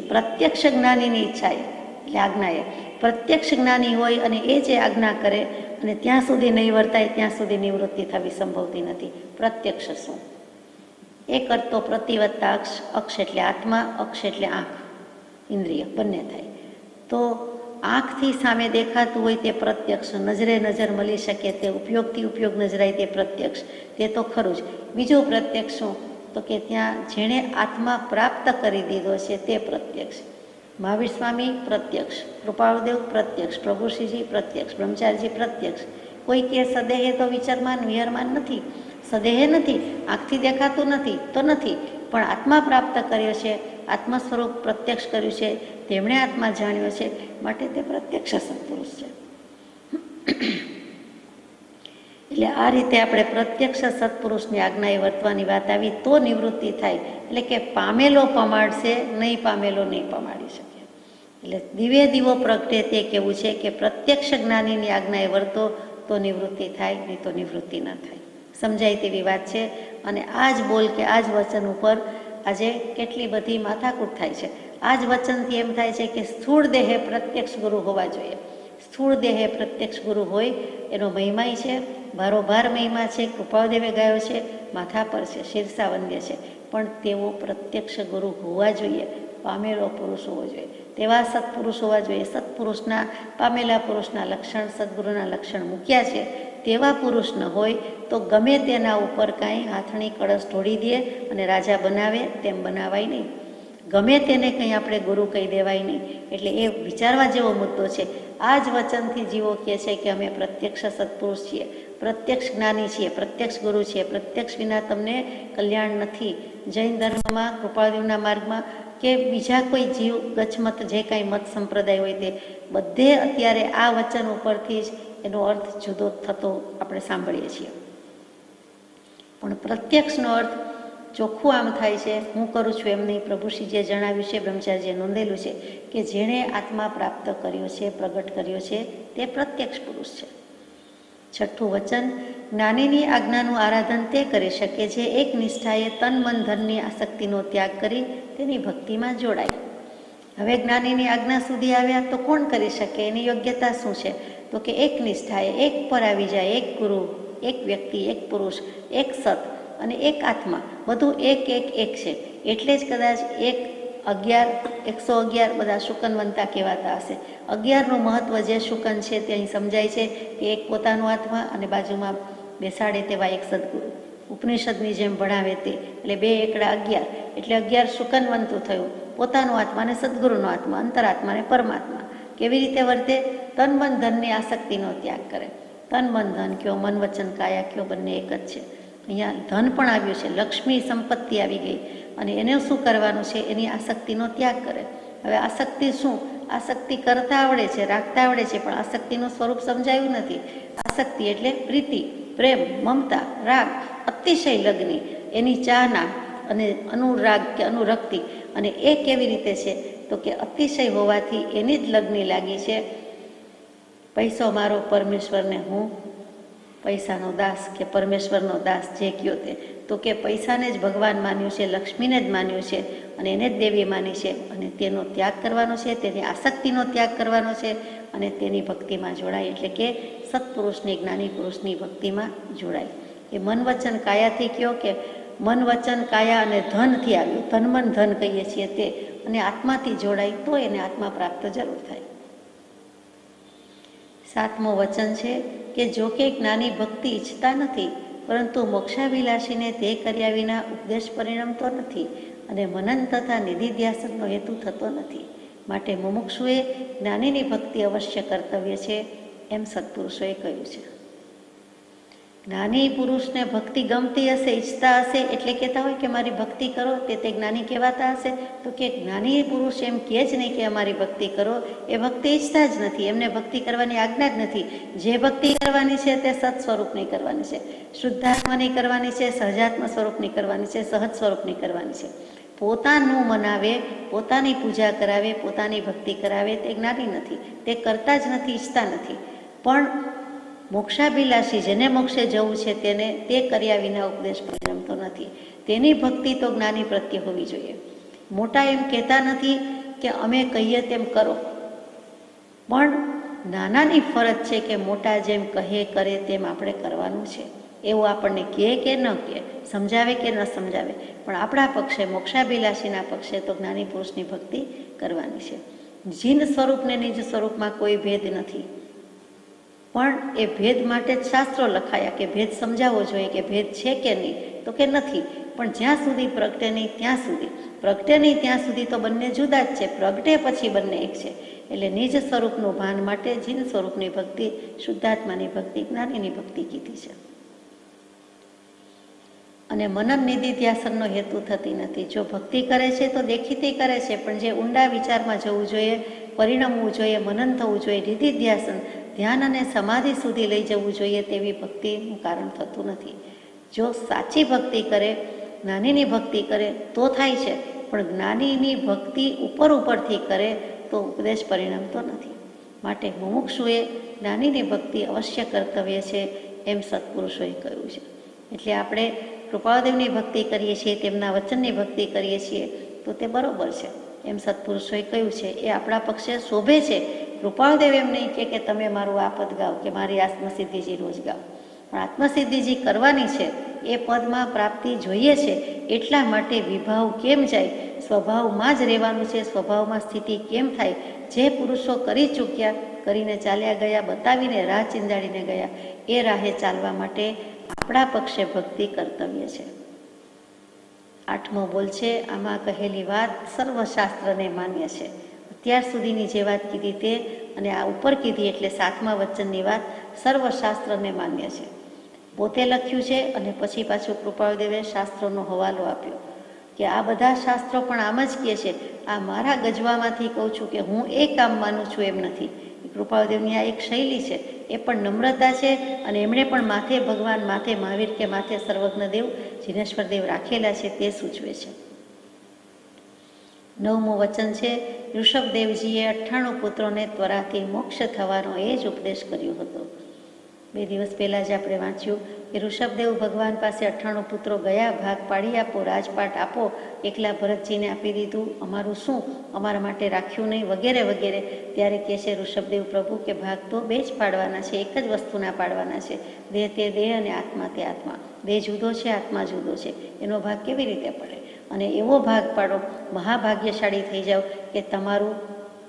પ્રત્યક્ષ જ્ઞાનીની ઈચ્છાએ એટલે આજ્ઞાએ, પ્રત્યક્ષ જ્ઞાની હોય અને એ જે આજ્ઞા કરે અને ત્યાં સુધી નહીં વર્તાય ત્યાં સુધી નિવૃત્તિ થવી સંભવતી નથી. પ્રત્યક્ષ શું? એ કરતો પ્રતિવત્તા અક્ષ, અક્ષ એટલે આત્મા, અક્ષ એટલે આંખ, ઇન્દ્રિય બંને થાય. તો આંખથી સામે દેખાતું હોય તે પ્રત્યક્ષ, નજરે નજર મળી શકે તે ઉપયોગથી ઉપયોગ નજરાય તે પ્રત્યક્ષ, તે તો ખરું જ. બીજું પ્રત્યક્ષ શું? તો કે ત્યાં જેણે આત્મા પ્રાપ્ત કરી દીધો છે તે પ્રત્યક્ષ. મહાવીર સ્વામી પ્રત્યક્ષ, કૃપાળુદેવ પ્રત્યક્ષ, પ્રભુશ્રીજી પ્રત્યક્ષ, બ્રહ્મચારીજી પ્રત્યક્ષ. કોઈ કે સદેહે તો વિચારમાન વિહરમાન નથી, સદેહે નથી, આંખથી દેખાતું નથી તો નથી, પણ આત્મા પ્રાપ્ત કર્યો છે આત્મ સ્વરૂપ પ્રત્યક્ષ કર્યું છે, તેમણે આત્મા જાણ્યો છે, માટે તે પ્રત્યક્ષ સત્પુરુષ છે. એટલે આ રીતે આપણે પ્રત્યક્ષ સત્પુરુષની આજ્ઞાએ વર્તવાની વાત આવી તો નિવૃત્તિ થાય. એટલે કે પામેલો પમાડશે, નહીં પામેલો નહીં પમાડી શકે. એટલે દિવે દીવો પ્રગટે તે કેવું છે કે પ્રત્યક્ષ જ્ઞાનીની આજ્ઞાએ વર્તો તો નિવૃત્તિ થાય, નહીં તો નિવૃત્તિ ન થાય. સમજાય તેવી વાત છે. અને આ જ બોલ કે આ જ વચન ઉપર આજે કેટલી બધી માથાકૂટ થાય છે. આ જ વચનથી એમ થાય છે કે સ્થૂળ દેહે પ્રત્યક્ષ ગુરુ હોવા જોઈએ. સ્થૂળ દેહે પ્રત્યક્ષ ગુરુ હોય એનો મહિમાય છે, ભારોભાર મહિમા છે, કૃપાદેવે ગાયો છે, માથા પર છે, શીર્ષા વંદ્ય છે. પણ તેવો પ્રત્યક્ષ ગુરુ હોવા જોઈએ, પામેલો પુરુષ હોવો જોઈએ, તેવા સત્પુરુષ હોવા જોઈએ. સત્પુરુષના, પામેલા પુરુષના લક્ષણ, સદગુરુના લક્ષણ મૂક્યા છે તેવા પુરુષ ન હોય તો ગમે તેના ઉપર કાંઈ હાથણી કળશ ઢોળી દે અને રાજા બનાવે તેમ બનાવાય નહીં. ગમે તેને કંઈ આપણે ગુરુ કહી દેવાય નહીં. એટલે એ વિચારવા જેવો મુદ્દો છે. આ જ વચનથી જીવો કહે છે કે અમે પ્રત્યક્ષ સત્પુરુષ છીએ, પ્રત્યક્ષ જ્ઞાની છીએ, પ્રત્યક્ષ ગુરુ છીએ. પ્રત્યક્ષ વિના તમને કલ્યાણ નથી. જૈન ધર્મમાં, કૃપાળદેવના માર્ગમાં કે બીજા કોઈ જીવ ગચ્છમત જે કાંઈ મત સંપ્રદાય હોય તે બધે અત્યારે આ વચન ઉપરથી જ એનો અર્થ જુદો થતો આપણે સાંભળીએ છીએ. પણ પ્રત્યક્ષનો અર્થ ચોખ્ખું આમ થાય છે, હું કરું છું એમ નહીં. પ્રભુશ્રીજીએ જણાવ્યું છે, બ્રહ્મચારીજીએ નોંધેલું છે કે જેણે આત્મા પ્રાપ્ત કર્યો છે, પ્રગટ કર્યો છે, તે પ્રત્યક્ષ પુરુષ છે. છઠ્ઠું વચન, જ્ઞાનીની આજ્ઞાનું આરાધન તે કરી શકે જે એક નિષ્ઠાએ તન મન ધનની આસક્તિનો ત્યાગ કરી તેની ભક્તિમાં જોડાય. હવે જ્ઞાનીની આજ્ઞા સુધી આવ્યા તો કોણ કરી શકે? એની યોગ્યતા શું છે? તો કે એક નિષ્ઠાએ એક પર આવી જાય, એક ગુરુ, એક વ્યક્તિ, એક પુરુષ, એક સત અને એક આત્મા, બધું એક એક એક છે. એટલે જ કદાચ 111 બધા શુકનવંતા કહેવાતા હશે. 11નું મહત્વ જે શુકન છે તે અહીં સમજાય છે કે એક પોતાનો આત્મા અને બાજુમાં બેસાડે તેવા એક સદગુરુ, ઉપનિષદની જેમ ભણાવે તે. એટલે 2 એકડા 11, એટલે 11 શુકનવંતું થયું. પોતાનો આત્મા અને સદગુરુનો આત્મા, અંતરાત્મા અને પરમાત્મા. કેવી રીતે વર્તે? તન મન ધનની આસક્તિનો ત્યાગ કરે. તન મન ધન કયો, મન વચન કાયા કયો, બંને એક જ છે. અહીંયા ધન પણ આવ્યું છે, લક્ષ્મી સંપત્તિ આવી ગઈ, અને એને શું કરવાનું છે? એની આસક્તિનો ત્યાગ કરે. હવે આસક્તિ શું? આસક્તિ કરતા આવડે છે, રાખતા આવડે છે, પણ આસક્તિનું સ્વરૂપ સમજાયું નથી. આસક્તિ એટલે પ્રીતિ, પ્રેમ, મમતા, રાગ, અતિશય લગ્ની, એની ચાહના અને અનુરાગ કે અનુરક્તિ. અને એ કેવી રીતે છે? તો કે અતિશય હોવાથી એની જ લગ્ની લાગી છે. પૈસો મારો, પરમેશ્વરને હું પૈસાનો દાસ કે પરમેશ્વરનો દાસ, જે કયો તે. તો કે પૈસાને જ ભગવાન માન્યું છે, લક્ષ્મીને જ માન્યું છે અને એને જ દેવી માની છે. અને તેનો ત્યાગ કરવાનો છે, તેની આસક્તિનો ત્યાગ કરવાનો છે અને તેની ભક્તિમાં જોડાય. એટલે કે સત્પુરુષની, જ્ઞાની પુરુષની ભક્તિમાં જોડાય. એ મન વચન કાયાથી કયો કે મન વચન કાયા અને ધનથી આવ્યું, ધન મન ધન કહીએ છીએ તે, અને આત્માથી જોડાય તો એને આત્મા પ્રાપ્ત જરૂર થાય. 7મું વચન છે કે જો કે જ્ઞાની ભક્તિ ઈચ્છતા નથી, પરંતુ મોક્ષાભિલાષીને તે કર્યા વિના ઉપદેશ પરિણમતો નથી અને મનન તથા નિધિધ્યાસનનો હેતુ થતો નથી. માટે મુમુક્ષુએ જ્ઞાનીની ભક્તિ અવશ્ય કર્તવ્ય છે, એમ સત્પુરુષોએ કહ્યું છે. જ્ઞાની પુરુષને ભક્તિ ગમતી હશે, ઈચ્છતા હશે, એટલે કહેતા હોય કે મારી ભક્તિ કરો, તે જ્ઞાની કહેવાતા હશે. તો કે જ્ઞાની પુરુષ એમ કહે જ નહીં કે અમારી ભક્તિ કરો, એ ભક્તિ ઈચ્છતા જ નથી, એમને ભક્તિ કરવાની આજ્ઞા જ નથી. જે ભક્તિ કરવાની છે તે સત સ્વરૂપની કરવાની છે, શુદ્ધાત્માની કરવાની છે, સહજાત્મ સ્વરૂપની કરવાની છે, સહજ સ્વરૂપની કરવાની છે. પોતાનું મનાવે, પોતાની પૂજા કરાવે, પોતાની ભક્તિ કરાવે તે જ્ઞાની નથી, તે કરતા જ નથી, ઈચ્છતા નથી. પણ મોક્ષાભિલાષી, જેને મોક્ષે જવું છે તેને તે કર્યા વિના ઉપદેશ પરિણમતો નથી. તેની ભક્તિ તો જ્ઞાની પ્રત્યે હોવી જોઈએ. મોટા એમ કહેતા નથી કે અમે કહીએ તેમ કરો, પણ નાનાની ફરજ છે કે મોટા જેમ કહે કરે તેમ આપણે કરવાનું છે. એવું આપણને કહે કે ન કહે, સમજાવે કે ન સમજાવે, પણ આપણા પક્ષે, મોક્ષાભિલાષીના પક્ષે તો જ્ઞાની પુરુષની ભક્તિ કરવાની છે. જીન સ્વરૂપને નિજ સ્વરૂપમાં કોઈ ભેદ નથી, પણ એ ભેદ માટે જ શાસ્ત્રો લખાયા કે ભેદ સમજાવવો જોઈએ કે ભેદ છે કે નહીં, તો કે નથી. પણ જ્યાં સુધી પ્રગટે નહીં ત્યાં સુધી, પ્રગટે નહીં ત્યાં સુધી તો બંને જુદા જ છે, પ્રગટે પછી બંને એક છે. એટલે નિજ સ્વરૂપનું ભાન માટે જીન સ્વરૂપની ભક્તિ, શુદ્ધાત્માની ભક્તિ, જ્ઞાનીની ભક્તિ કીધી છે. અને મનન નિધિધ્યાસનનો હેતુ થતી નથી. જો ભક્તિ કરે છે તો દેખીતી કરે છે, પણ જે ઊંડા વિચારમાં જવું જોઈએ, પરિણમવું જોઈએ, મનન થવું જોઈએ, નિધિધ્યાસન ધ્યાન અને સમાધિ સુધી લઈ જવું જોઈએ, તેવી ભક્તિનું કારણ થતું નથી. જો સાચી ભક્તિ કરે, જ્ઞાનીની ભક્તિ કરે તો થાય છે, પણ જ્ઞાનીની ભક્તિ ઉપરથી કરે તો ઉપદેશ પરિણમતો નથી. માટે મુમુક્ષુએ જ્ઞાનીની ભક્તિ અવશ્ય કર્તવ્ય છે, એમ સત્પુરુષોએ કહ્યું છે. એટલે આપણે કૃપાળદેવની ભક્તિ કરીએ છીએ, તેમના વચનની ભક્તિ કરીએ છીએ તો તે બરોબર છે, એમ સત્પુરુષોએ કહ્યું છે. એ આપણા પક્ષે શોભે છે. કૃપાળદેવ એમ નહીં કે તમે મારું આ પદ ગાઓ કે મારી આત્મસિદ્ધિજી રોજ ગાઓ, પણ આત્મસિદ્ધિજી કરવાની છે, એ પદમાં પ્રાપ્તિ જોઈએ છે. એટલા માટે વિભાવ કેમ જાય, સ્વભાવમાં જ રહેવાનું છે. સ્વભાવમાં સ્થિતિ કેમ થાય, જે પુરુષો કરી ચૂક્યા, કરીને ચાલ્યા ગયા, બતાવીને રાહ ચીંદાડીને ગયા, એ રાહે ચાલવા માટે આપણા પક્ષે ભક્તિ કર્તવ્ય છે. 8મો બોલ છે, આમાં કહેલી વાત સર્વશાસ્ત્રને માન્ય છે. અત્યાર સુધીની જે વાત કીધી તે અને આ ઉપર કીધી એટલે 7મા વચનની વાત સર્વશાસ્ત્રને માન્ય છે. પોતે લખ્યું છે અને પછી પાછું કૃપાળદેવે શાસ્ત્રોનો હવાલો આપ્યો કે આ બધા શાસ્ત્રો પણ આમ જ કહે છે. આ મારા ગજવામાંથી કહું છું કે હું એ કામ માનું છું એમ નથી. કૃપાળદેવની આ એક શૈલી છે, એ પણ નમ્રતા છે. અને એમણે પણ માથે ભગવાન, માથે મહાવીર કે માથે સર્વજ્ઞદેવ, જીનેશ્વરદેવ રાખેલા છે, તે સૂચવે છે. 9મું વચન છે, ઋષભદેવજીએ 98 પુત્રોને ત્વરાથી મોક્ષ થવાનો એ જ ઉપદેશ કર્યો હતો. 2 દિવસ પહેલાં જ આપણે વાંચ્યું કે ઋષભદેવ ભગવાન પાસે 98 પુત્રો ગયા, ભાગ પાડી આપો, રાજપાટ આપો. એકલા ભરતજીને આપી દીધું, અમારું શું, અમારા માટે રાખ્યું નહીં, વગેરે વગેરે. ત્યારે કહે છે ઋષભદેવ પ્રભુ કે ભાગ તો 2 જ પાડવાના છે, એક જ વસ્તુના પાડવાના છે. દેહ તે દેહ અને આત્મા તે આત્મા. દેહ જુદો છે, આત્મા જુદો છે, એનો ભાગ કેવી રીતે પડે? અને એવો ભાગ પાડો, મહાભાગ્યશાળી થઈ જાઓ કે તમારું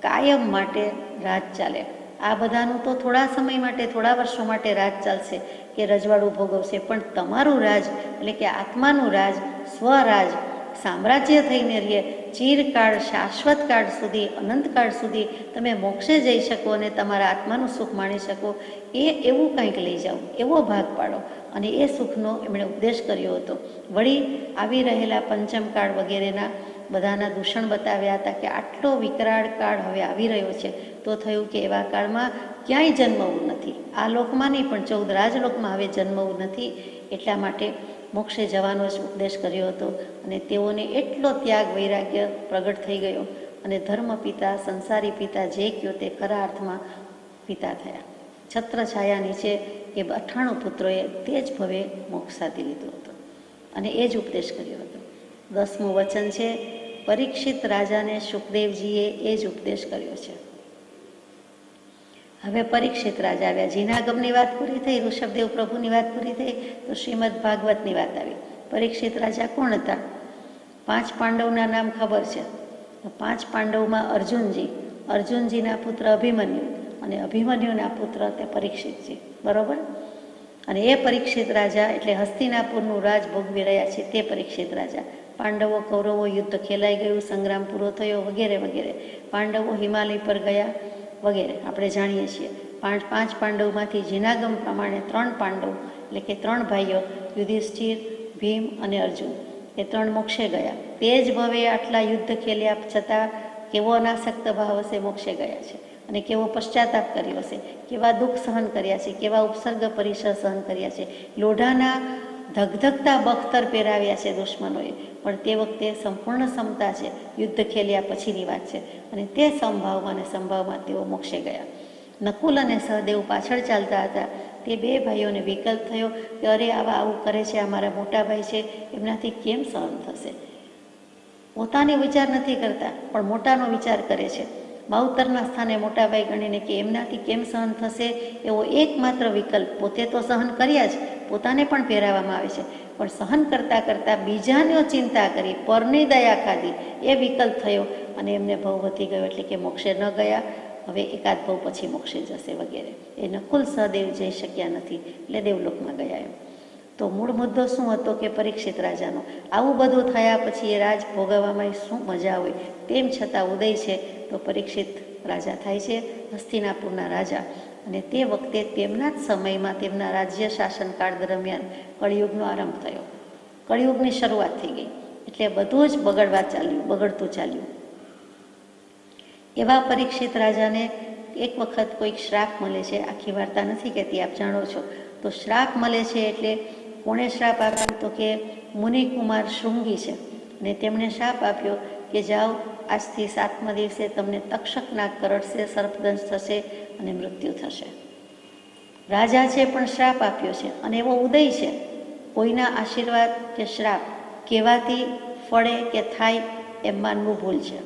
કાયમ માટે રાજ ચાલે. આ બધાનું તો થોડા સમય માટે, થોડા વર્ષો માટે રાજ ચાલશે કે રજવાડું ભોગવશે, પણ તમારું રાજ એટલે કે આત્માનું રાજ, સ્વરાજ, સામ્રાજ્ય થઈને રહીએ, ચિરકાળ, શાશ્વત કાળ સુધી, અનંતકાળ સુધી તમે મોક્ષે જઈ શકો અને તમારા આત્માનું સુખ માણી શકો, એવું કંઈક લઈ જાઓ, એવો ભાગ પાડો. અને એ સુખનો એમણે ઉપદેશ કર્યો હતો. વળી આવી રહેલા પંચમકાળ વગેરેના બધાના દૂષણ બતાવ્યા હતા કે આટલો વિકરાળ કાળ હવે આવી રહ્યો છે, તો થયું કે એવા કાળમાં ક્યાંય જન્મવું નથી. આ લોકમાં નહીં, પણ 14 રાજલોકમાં હવે જન્મવું નથી. એટલા માટે મોક્ષે જવાનો જ ઉપદેશ કર્યો હતો. અને તેઓને એટલો ત્યાગ, વૈરાગ્ય પ્રગટ થઈ ગયો અને ધર્મ પિતા, સંસારી પિતા જે કહ્યો તે ખરા અર્થમાં પિતા થયા. છત્ર છાયા નીચે એ 98 પુત્રોએ તે જ ભવે મોક્ષ સાધી લીધો હતો અને એ જ ઉપદેશ કર્યો હતો. 10મું વચન છે, પરીક્ષિત રાજાને સુખદેવજીએ એ જ ઉપદેશ કર્યો છે. હવે પરીક્ષિત રાજા આવ્યા. જીનાગમની વાત પૂરી થઈ, ઋષભદેવ પ્રભુની વાત પૂરી થઈ, તો શ્રીમદ ભાગવતની વાત આવી. પરીક્ષિત રાજા કોણ હતા? 5 પાંડવના નામ ખબર છે. 5 પાંડવમાં અર્જુનજી, અર્જુનજીના પુત્ર અભિમન્યુ અને અભિમન્યુના પુત્ર તે પરીક્ષિતજી, બરોબર. અને એ પરીક્ષિત રાજા એટલે હસ્તિનાપુરનું રાજ ભોગવી રહ્યા છે તે પરીક્ષિત રાજા. પાંડવો કૌરવો યુદ્ધ ખેલાઈ ગયું, સંગ્રામ પૂરો થયો, વગેરે વગેરે. પાંડવો હિમાલય પર ગયા વગેરે આપણે જાણીએ છીએ. 5 પાંડવમાંથી જીનાગમ પ્રમાણે 3 પાંડવ એટલે કે 3 ભાઈઓ, યુધિષ્ઠિર, ભીમ અને અર્જુન, એ 3 મોક્ષે ગયા. તે જ ભવે આટલા યુદ્ધ ખેલ્યા છતાં કેવો અનાસક્ત ભાવ હશે, મોક્ષે ગયા છે. અને કેવો પશ્ચાતાપ કર્યો હશે, કેવા દુઃખ સહન કર્યા છે, કેવા ઉપસર્ગ પરિસર સહન કર્યા છે, લોઢાના ધગધગતા બખ્તર પહેરાવ્યા છે દુશ્મનોએ, પણ તે વખતે સંપૂર્ણ ક્ષમતા છે, યુદ્ધ ખેલ્યા પછીની વાત છે. અને તે સંભાવમાં અને સંભાવમાં તેઓ મોક્ષે ગયા. નકુલ અને સહદેવ પાછળ ચાલતા હતા. તે 2 ભાઈઓને વિકલ્પ થયો કે અરે આવું કરે છે, અમારા મોટા ભાઈ છે, એમનાથી કેમ સહન થશે. પોતાનો વિચાર નથી કરતા, પણ મોટાનો વિચાર કરે છે. માવતરના સ્થાને મોટા ભાઈ ગણીને કે એમનાથી કેમ સહન થશે, એવો એકમાત્ર વિકલ્પ. પોતે તો સહન કર્યા જ, પોતાને પણ પહેરાવવામાં આવે છે, પણ સહન કરતાં કરતાં બીજાનો ચિંતા કરી, પરની દયા ખાધી, એ વિકલ્પ થયો અને એમને ભવ વધી ગયો, એટલે કે મોક્ષે ન ગયા. હવે એકાદ ભવ પછી મોક્ષે જશે વગેરે. એ નકુલ સહદેવ જઈ શક્યા નથી, એટલે દેવલોકમાં ગયા. એમ તો મૂળ મુદ્દો શું હતો કે પરીક્ષિત રાજાનો આવું બધું થયા પછી એ રાજ ભોગવવામાં શું મજા હોય, તેમ છતાં ઉદય છે તો પરીક્ષિત રાજા થાય છે, હસ્તિનાપુરના રાજા. અને તે વખતે તેમના જ સમયમાં, તેમના રાજ્ય શાસનકાળ દરમિયાન કળિયુગનો આરંભ થયો. કળિયુગની શરૂઆત થઈ ગઈ, એટલે બધું જ બગડતું ચાલ્યું. એવા પરીક્ષિત રાજાને એક વખત કોઈક શ્રાપ મળે છે. આખી વાર્તા નથી કહેતી, આપ જાણો છો. તો શ્રાપ મળે છે એટલે કોણે શ્રાપ આપ્યો? તો કે મુનિકુમાર શૃંગી છે, અને તેમણે શ્રાપ આપ્યો કે જાઓ, આજથી 7મા દિવસે તમને તક્ષક નાગ કરડશે, સર્પદંશ થશે અને મૃત્યુ થશે. રાજા છે પણ શ્રાપ આપ્યો છે, અને એવો ઉદય છે. કોઈના આશીર્વાદ કે શ્રાપ કહેવાથી ફળે કે થાય એમ માનવું ભૂલ છે.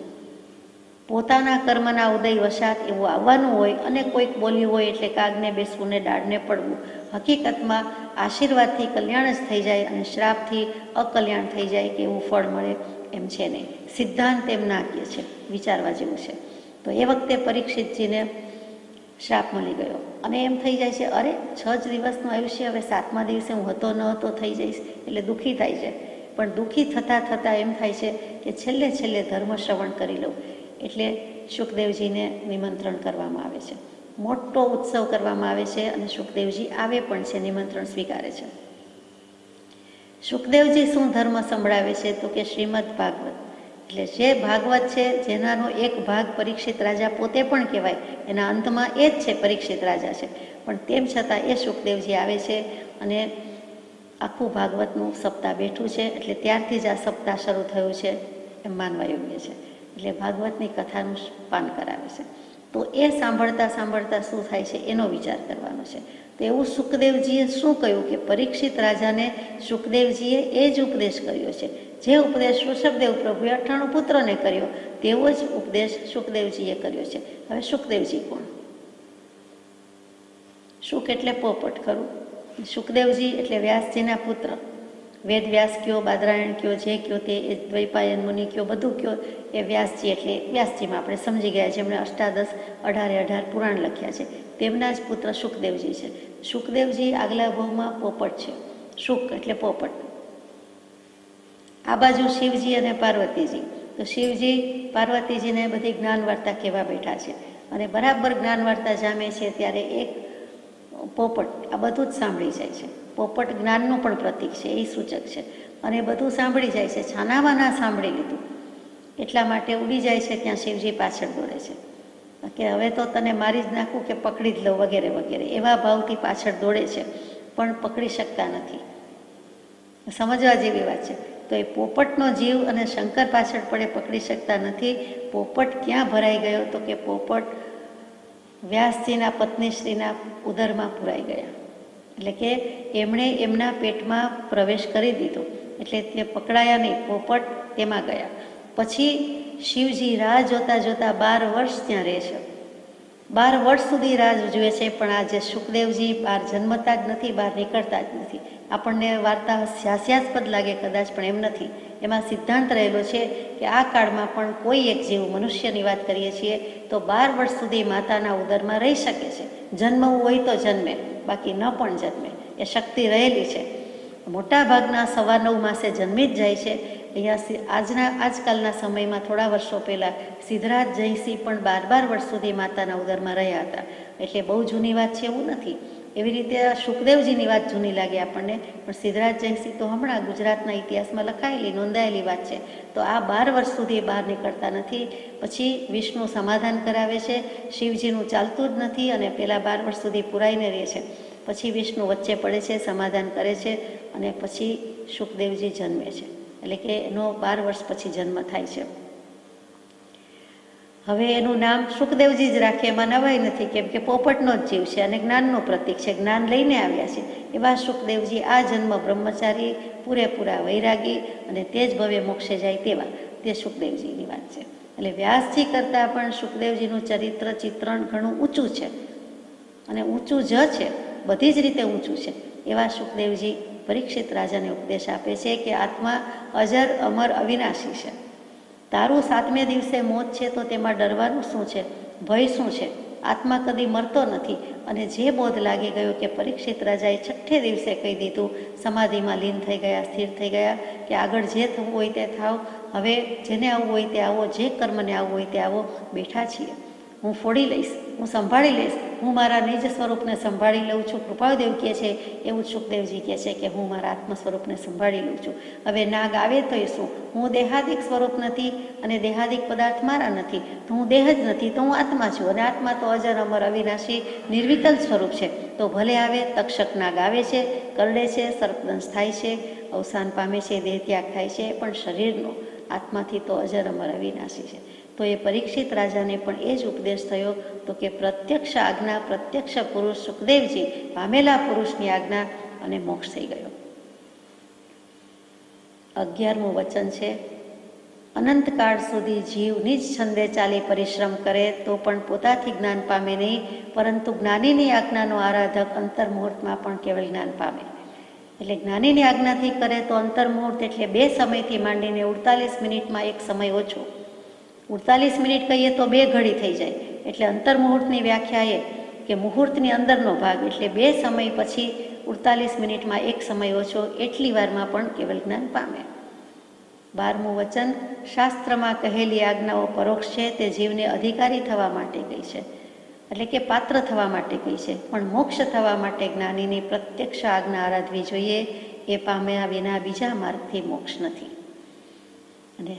પોતાના કર્મના ઉદય વશાત એવું આવવાનું હોય, અને કોઈક બોલ્યું હોય એટલે કાગને બેસવું ને ડાળને પડવું. હકીકતમાં આશીર્વાદથી કલ્યાણ જ થઈ જાય અને શ્રાપથી અકલ્યાણ થઈ જાય કે એવું ફળ મળે એમ છે નહીં. સિદ્ધાંત એમ ના કહે છે, વિચારવા જેવું છે. તો એ વખતે પરીક્ષિતજીને શ્રાપ મળી ગયો, અને એમ થઈ જાય છે, અરે 6 જ દિવસનું આયુષ્ય, હવે 7મા દિવસે હું હતો ન હતો થઈ જઈશ, એટલે દુઃખી થાય છે. પણ દુઃખી થતાં એમ થાય છે કે છેલ્લે ધર્મ શ્રવણ કરી લઉં. એટલે શુકદેવજીને નિમંત્રણ કરવામાં આવે છે, મોટો ઉત્સવ કરવામાં આવે છે, અને શુકદેવજી આવે પણ છે, નિમંત્રણ સ્વીકારે છે. શુકદેવજી શું ધર્મ સંભળાવે છે? તો કે શ્રીમદ ભાગવત. એટલે જે ભાગવત છે, જેનાનો એક ભાગ પરીક્ષિત રાજા પોતે પણ કહેવાય, એના અંતમાં એ જ છે પરીક્ષિત રાજા છે, પણ તેમ છતાં એ શુકદેવજી આવે છે અને આખું ભાગવતનું સપ્તાહ બેઠું છે. એટલે ત્યારથી જ આ સપ્તાહ શરૂ થયું છે એમ માનવા યોગ્ય છે. એટલે ભાગવતની કથાનું પાન કરાવે છે. તો એ સાંભળતા શું થાય છે એનો વિચાર કરવાનો છે. તો એવું શુકદેવજીએ શું કહ્યું કે પરીક્ષિત રાજાને શુકદેવજીએ એ જ ઉપદેશ કર્યો છે, જે ઉપદેશ ઋષભદેવ પ્રભુએ 98 પુત્રને કર્યો, તેવો જ ઉપદેશ શુકદેવજીએ કર્યો છે. હવે શુકદેવજી કોણ? શુક એટલે પોપટ, ખરું? શુકદેવજી એટલે વ્યાસજીના પુત્ર. વેદ વ્યાસ કયો, બાદરાયણ કયો, જે કયો તે, એ દ્વૈપાયન મુનિ કયો, બધું કયો, એ વ્યાસજી એટલે વ્યાસજીમાં આપણે સમજી ગયા, જેમણે 18 પુરાણ લખ્યા છે, તેમના જ પુત્ર શુકદેવજી છે. શુકદેવજી આગલા ભાવમાં પોપટ છે. શુક એટલે પોપટ. આ બાજુ શિવજી અને પાર્વતીજી. તો શિવજી પાર્વતીજીને બધી જ્ઞાન વાર્તા કહેવા બેઠા છે, અને બરાબર જ્ઞાન વાર્તા જામે છે ત્યારે એક પોપટ આ બધું જ સાંભળી જાય છે. પોપટ જ્ઞાનનું પણ પ્રતીક છે, એ સૂચક છે, અને બધું સાંભળી જાય છે. છાનામાના સાંભળી લીધું એટલા માટે ઉડી જાય છે. ત્યાં શિવજી પાછળ દોડે છે કે હવે તો તને મારી જ નાખું કે પકડી જ લઉં, વગેરે વગેરે. એવા ભાવથી પાછળ દોડે છે, પણ પકડી શકતા નથી. સમજવા જેવી વાત છે. તો એ પોપટનો જીવ અને શંકર પાછળ પડે, પકડી શકતા નથી. પોપટ ક્યાં ભરાઈ ગયો? તો કે પોપટ વ્યાસજીના પત્નીશ્રીના ઉદરમાં પુરાઈ ગયા. એટલે કે એમણે એમના પેટમાં પ્રવેશ કરી દીધો, એટલે તે પકડાયા નહીં, પોપટ તેમાં ગયા. પછી શિવજી રાહ જોતા 12 વર્ષ ત્યાં રહે છે. 12 વર્ષ સુધી રાહ જુએ છે, પણ આ જે શુકદેવજી બહાર જન્મતા જ નથી, બહાર નીકળતા જ નથી. આપણને વાર્તા હાસ્યાસ્પદ લાગે કદાચ, પણ એમ નથી. એમાં સિદ્ધાંત રહેલો છે કે આ કાળમાં પણ કોઈ એક જીવ, મનુષ્યની વાત કરીએ છીએ, તો 12 વર્ષ સુધી માતાના ઉદરમાં રહી શકે છે. જન્મવું હોય તો જન્મે, બાકી ન પણ જન્મે, એ શક્તિ રહેલી છે. મોટા ભાગના 9.25 માસે જન્મી જ જાય છે. અહીંયા આજકાલના સમયમાં થોડા વર્ષો પહેલાં સિદ્ધરાજ જયસિંહ પણ 12 વર્ષ સુધી માતાના ઉદરમાં રહ્યા હતા. એટલે બહુ જૂની વાત છે એવું નથી. એવી રીતે આ શુકદેવજીની વાત જૂની લાગે આપણને, પણ સિદ્ધરાજ જયસિંહ તો હમણાં ગુજરાતના ઇતિહાસમાં લખાયેલી, નોંધાયેલી વાત છે. તો આ 12 વર્ષ સુધી બહાર નીકળતા નથી. પછી વિષ્ણુ સમાધાન કરાવે છે, શિવજીનું ચાલતું જ નથી, અને પેલા 12 વર્ષ સુધી પુરાઈને રહે છે. પછી વિષ્ણુ વચ્ચે પડે છે, સમાધાન કરે છે, અને પછી શુકદેવજી જન્મે છે. એટલે કે એનો 12 વર્ષ પછી જન્મ થાય છે. હવે એનું નામ શુકદેવજી જ રાખે, એમાં નવાઈ નથી, કેમ કે પોપટનો જ જીવ છે અને જ્ઞાનનું પ્રતીક છે, જ્ઞાન લઈને આવ્યા છે. એવા શુકદેવજી આ જન્મ બ્રહ્મચારી, પૂરેપૂરા વૈરાગી, અને તે જ ભવે મોક્ષે જાય તેવા, તે શુકદેવજીની વાત છે. એટલે વ્યાસજી કરતાં પણ શુકદેવજીનું ચિત્રણ ઘણું ઊંચું છે, અને ઊંચું જ છે, બધી જ રીતે ઊંચું છે. એવા શુકદેવજી પરીક્ષિત રાજાને ઉપદેશ આપે છે કે આત્મા અજર, અમર, અવિનાશી છે. તારું 7મે દિવસે મોત છે, તો તેમાં ડરવાનું શું છે? ભય શું છે? આત્મા કદી મરતો નથી. અને જે બોધ લાગી ગયો કે પરીક્ષિત રાજાએ 6ઠે દિવસે કહી દીધું, સમાધિમાં લીન થઈ ગયા, સ્થિર થઈ ગયા, કે આગળ જે થવું હોય તે થાવ, હવે જેને આવવું હોય તે આવો, જે કર્મને આવવું હોય તે આવો, બેઠા છીએ, હું ફોડી લઈશ. હું સંભાળી લઈશ, હું મારા નિજ સ્વરૂપને સંભાળી લઉં છું. કૃપાળુદેવ કહે છે એવું જ સુખદેવજી કહે છે કે હું મારા આત્મ સ્વરૂપને સંભાળી લઉં છું. હવે નાગ આવે તો એ શું? હું દેહાદિક સ્વરૂપ નથી અને દેહાદિક પદાર્થ મારા નથી, તો હું દેહ જ નથી, તો હું આત્મા છું. અને આત્મા તો અજર અમર અવિનાશી નિર્વિકલ્પ સ્વરૂપ છે. તો ભલે આવે. તક્ષક નાગ આવે છે, કરડે છે, સર્પદંશ થાય છે, અવસાન પામે છે, દેહ ત્યાગ થાય છે, પણ શરીરનો આત્માથી તો અજર અમર અવિનાશી છે. તો એ પરીક્ષિત રાજાને પણ એ જ ઉપદેશ થયો, તો કે પ્રત્યક્ષ આજ્ઞા, પ્રત્યક્ષ પુરુષ સુખદેવજી પામેલા પુરુષની આજ્ઞા, અને મોક્ષ થઈ ગયો. 11મું વચન છે, અનંતકાળ સુધી જીવ નિજ છંદે ચાલી પરિશ્રમ કરે તો પણ પોતાથી જ્ઞાન પામે નહીં, પરંતુ જ્ઞાનીની આજ્ઞાનો આરાધક અંતર્મુહૂર્તમાં પણ કેવળ જ્ઞાન પામે. એટલે જ્ઞાનીની આજ્ઞાથી કરે તો અંતર્મુહૂર્ત એટલે 2 સમયથી માંડીને 48 મિનિટમાં એક સમય ઓછો. 48 મિનિટ કહીએ તો 2 ઘડી થઈ જાય. એટલે અંતર્મુહૂર્તની વ્યાખ્યા એ કે મુહૂર્તની અંદરનો ભાગ, એટલે 2 સમય પછી 48 મિનિટમાં એક સમય ઓછો, એટલી વારમાં પણ કેવલ જ્ઞાન પામે. 12મું વચન, શાસ્ત્રમાં કહેલી આજ્ઞાઓ પરોક્ષ છે, તે જીવને અધિકારી થવા માટે કહી છે, એટલે કે પાત્ર થવા માટે કહી છે. પણ મોક્ષ થવા માટે જ્ઞાનીની પ્રત્યક્ષ આજ્ઞા આરાધવી જોઈએ. એ પામ્યા વિના બીજા માર્ગથી મોક્ષ નથી. અને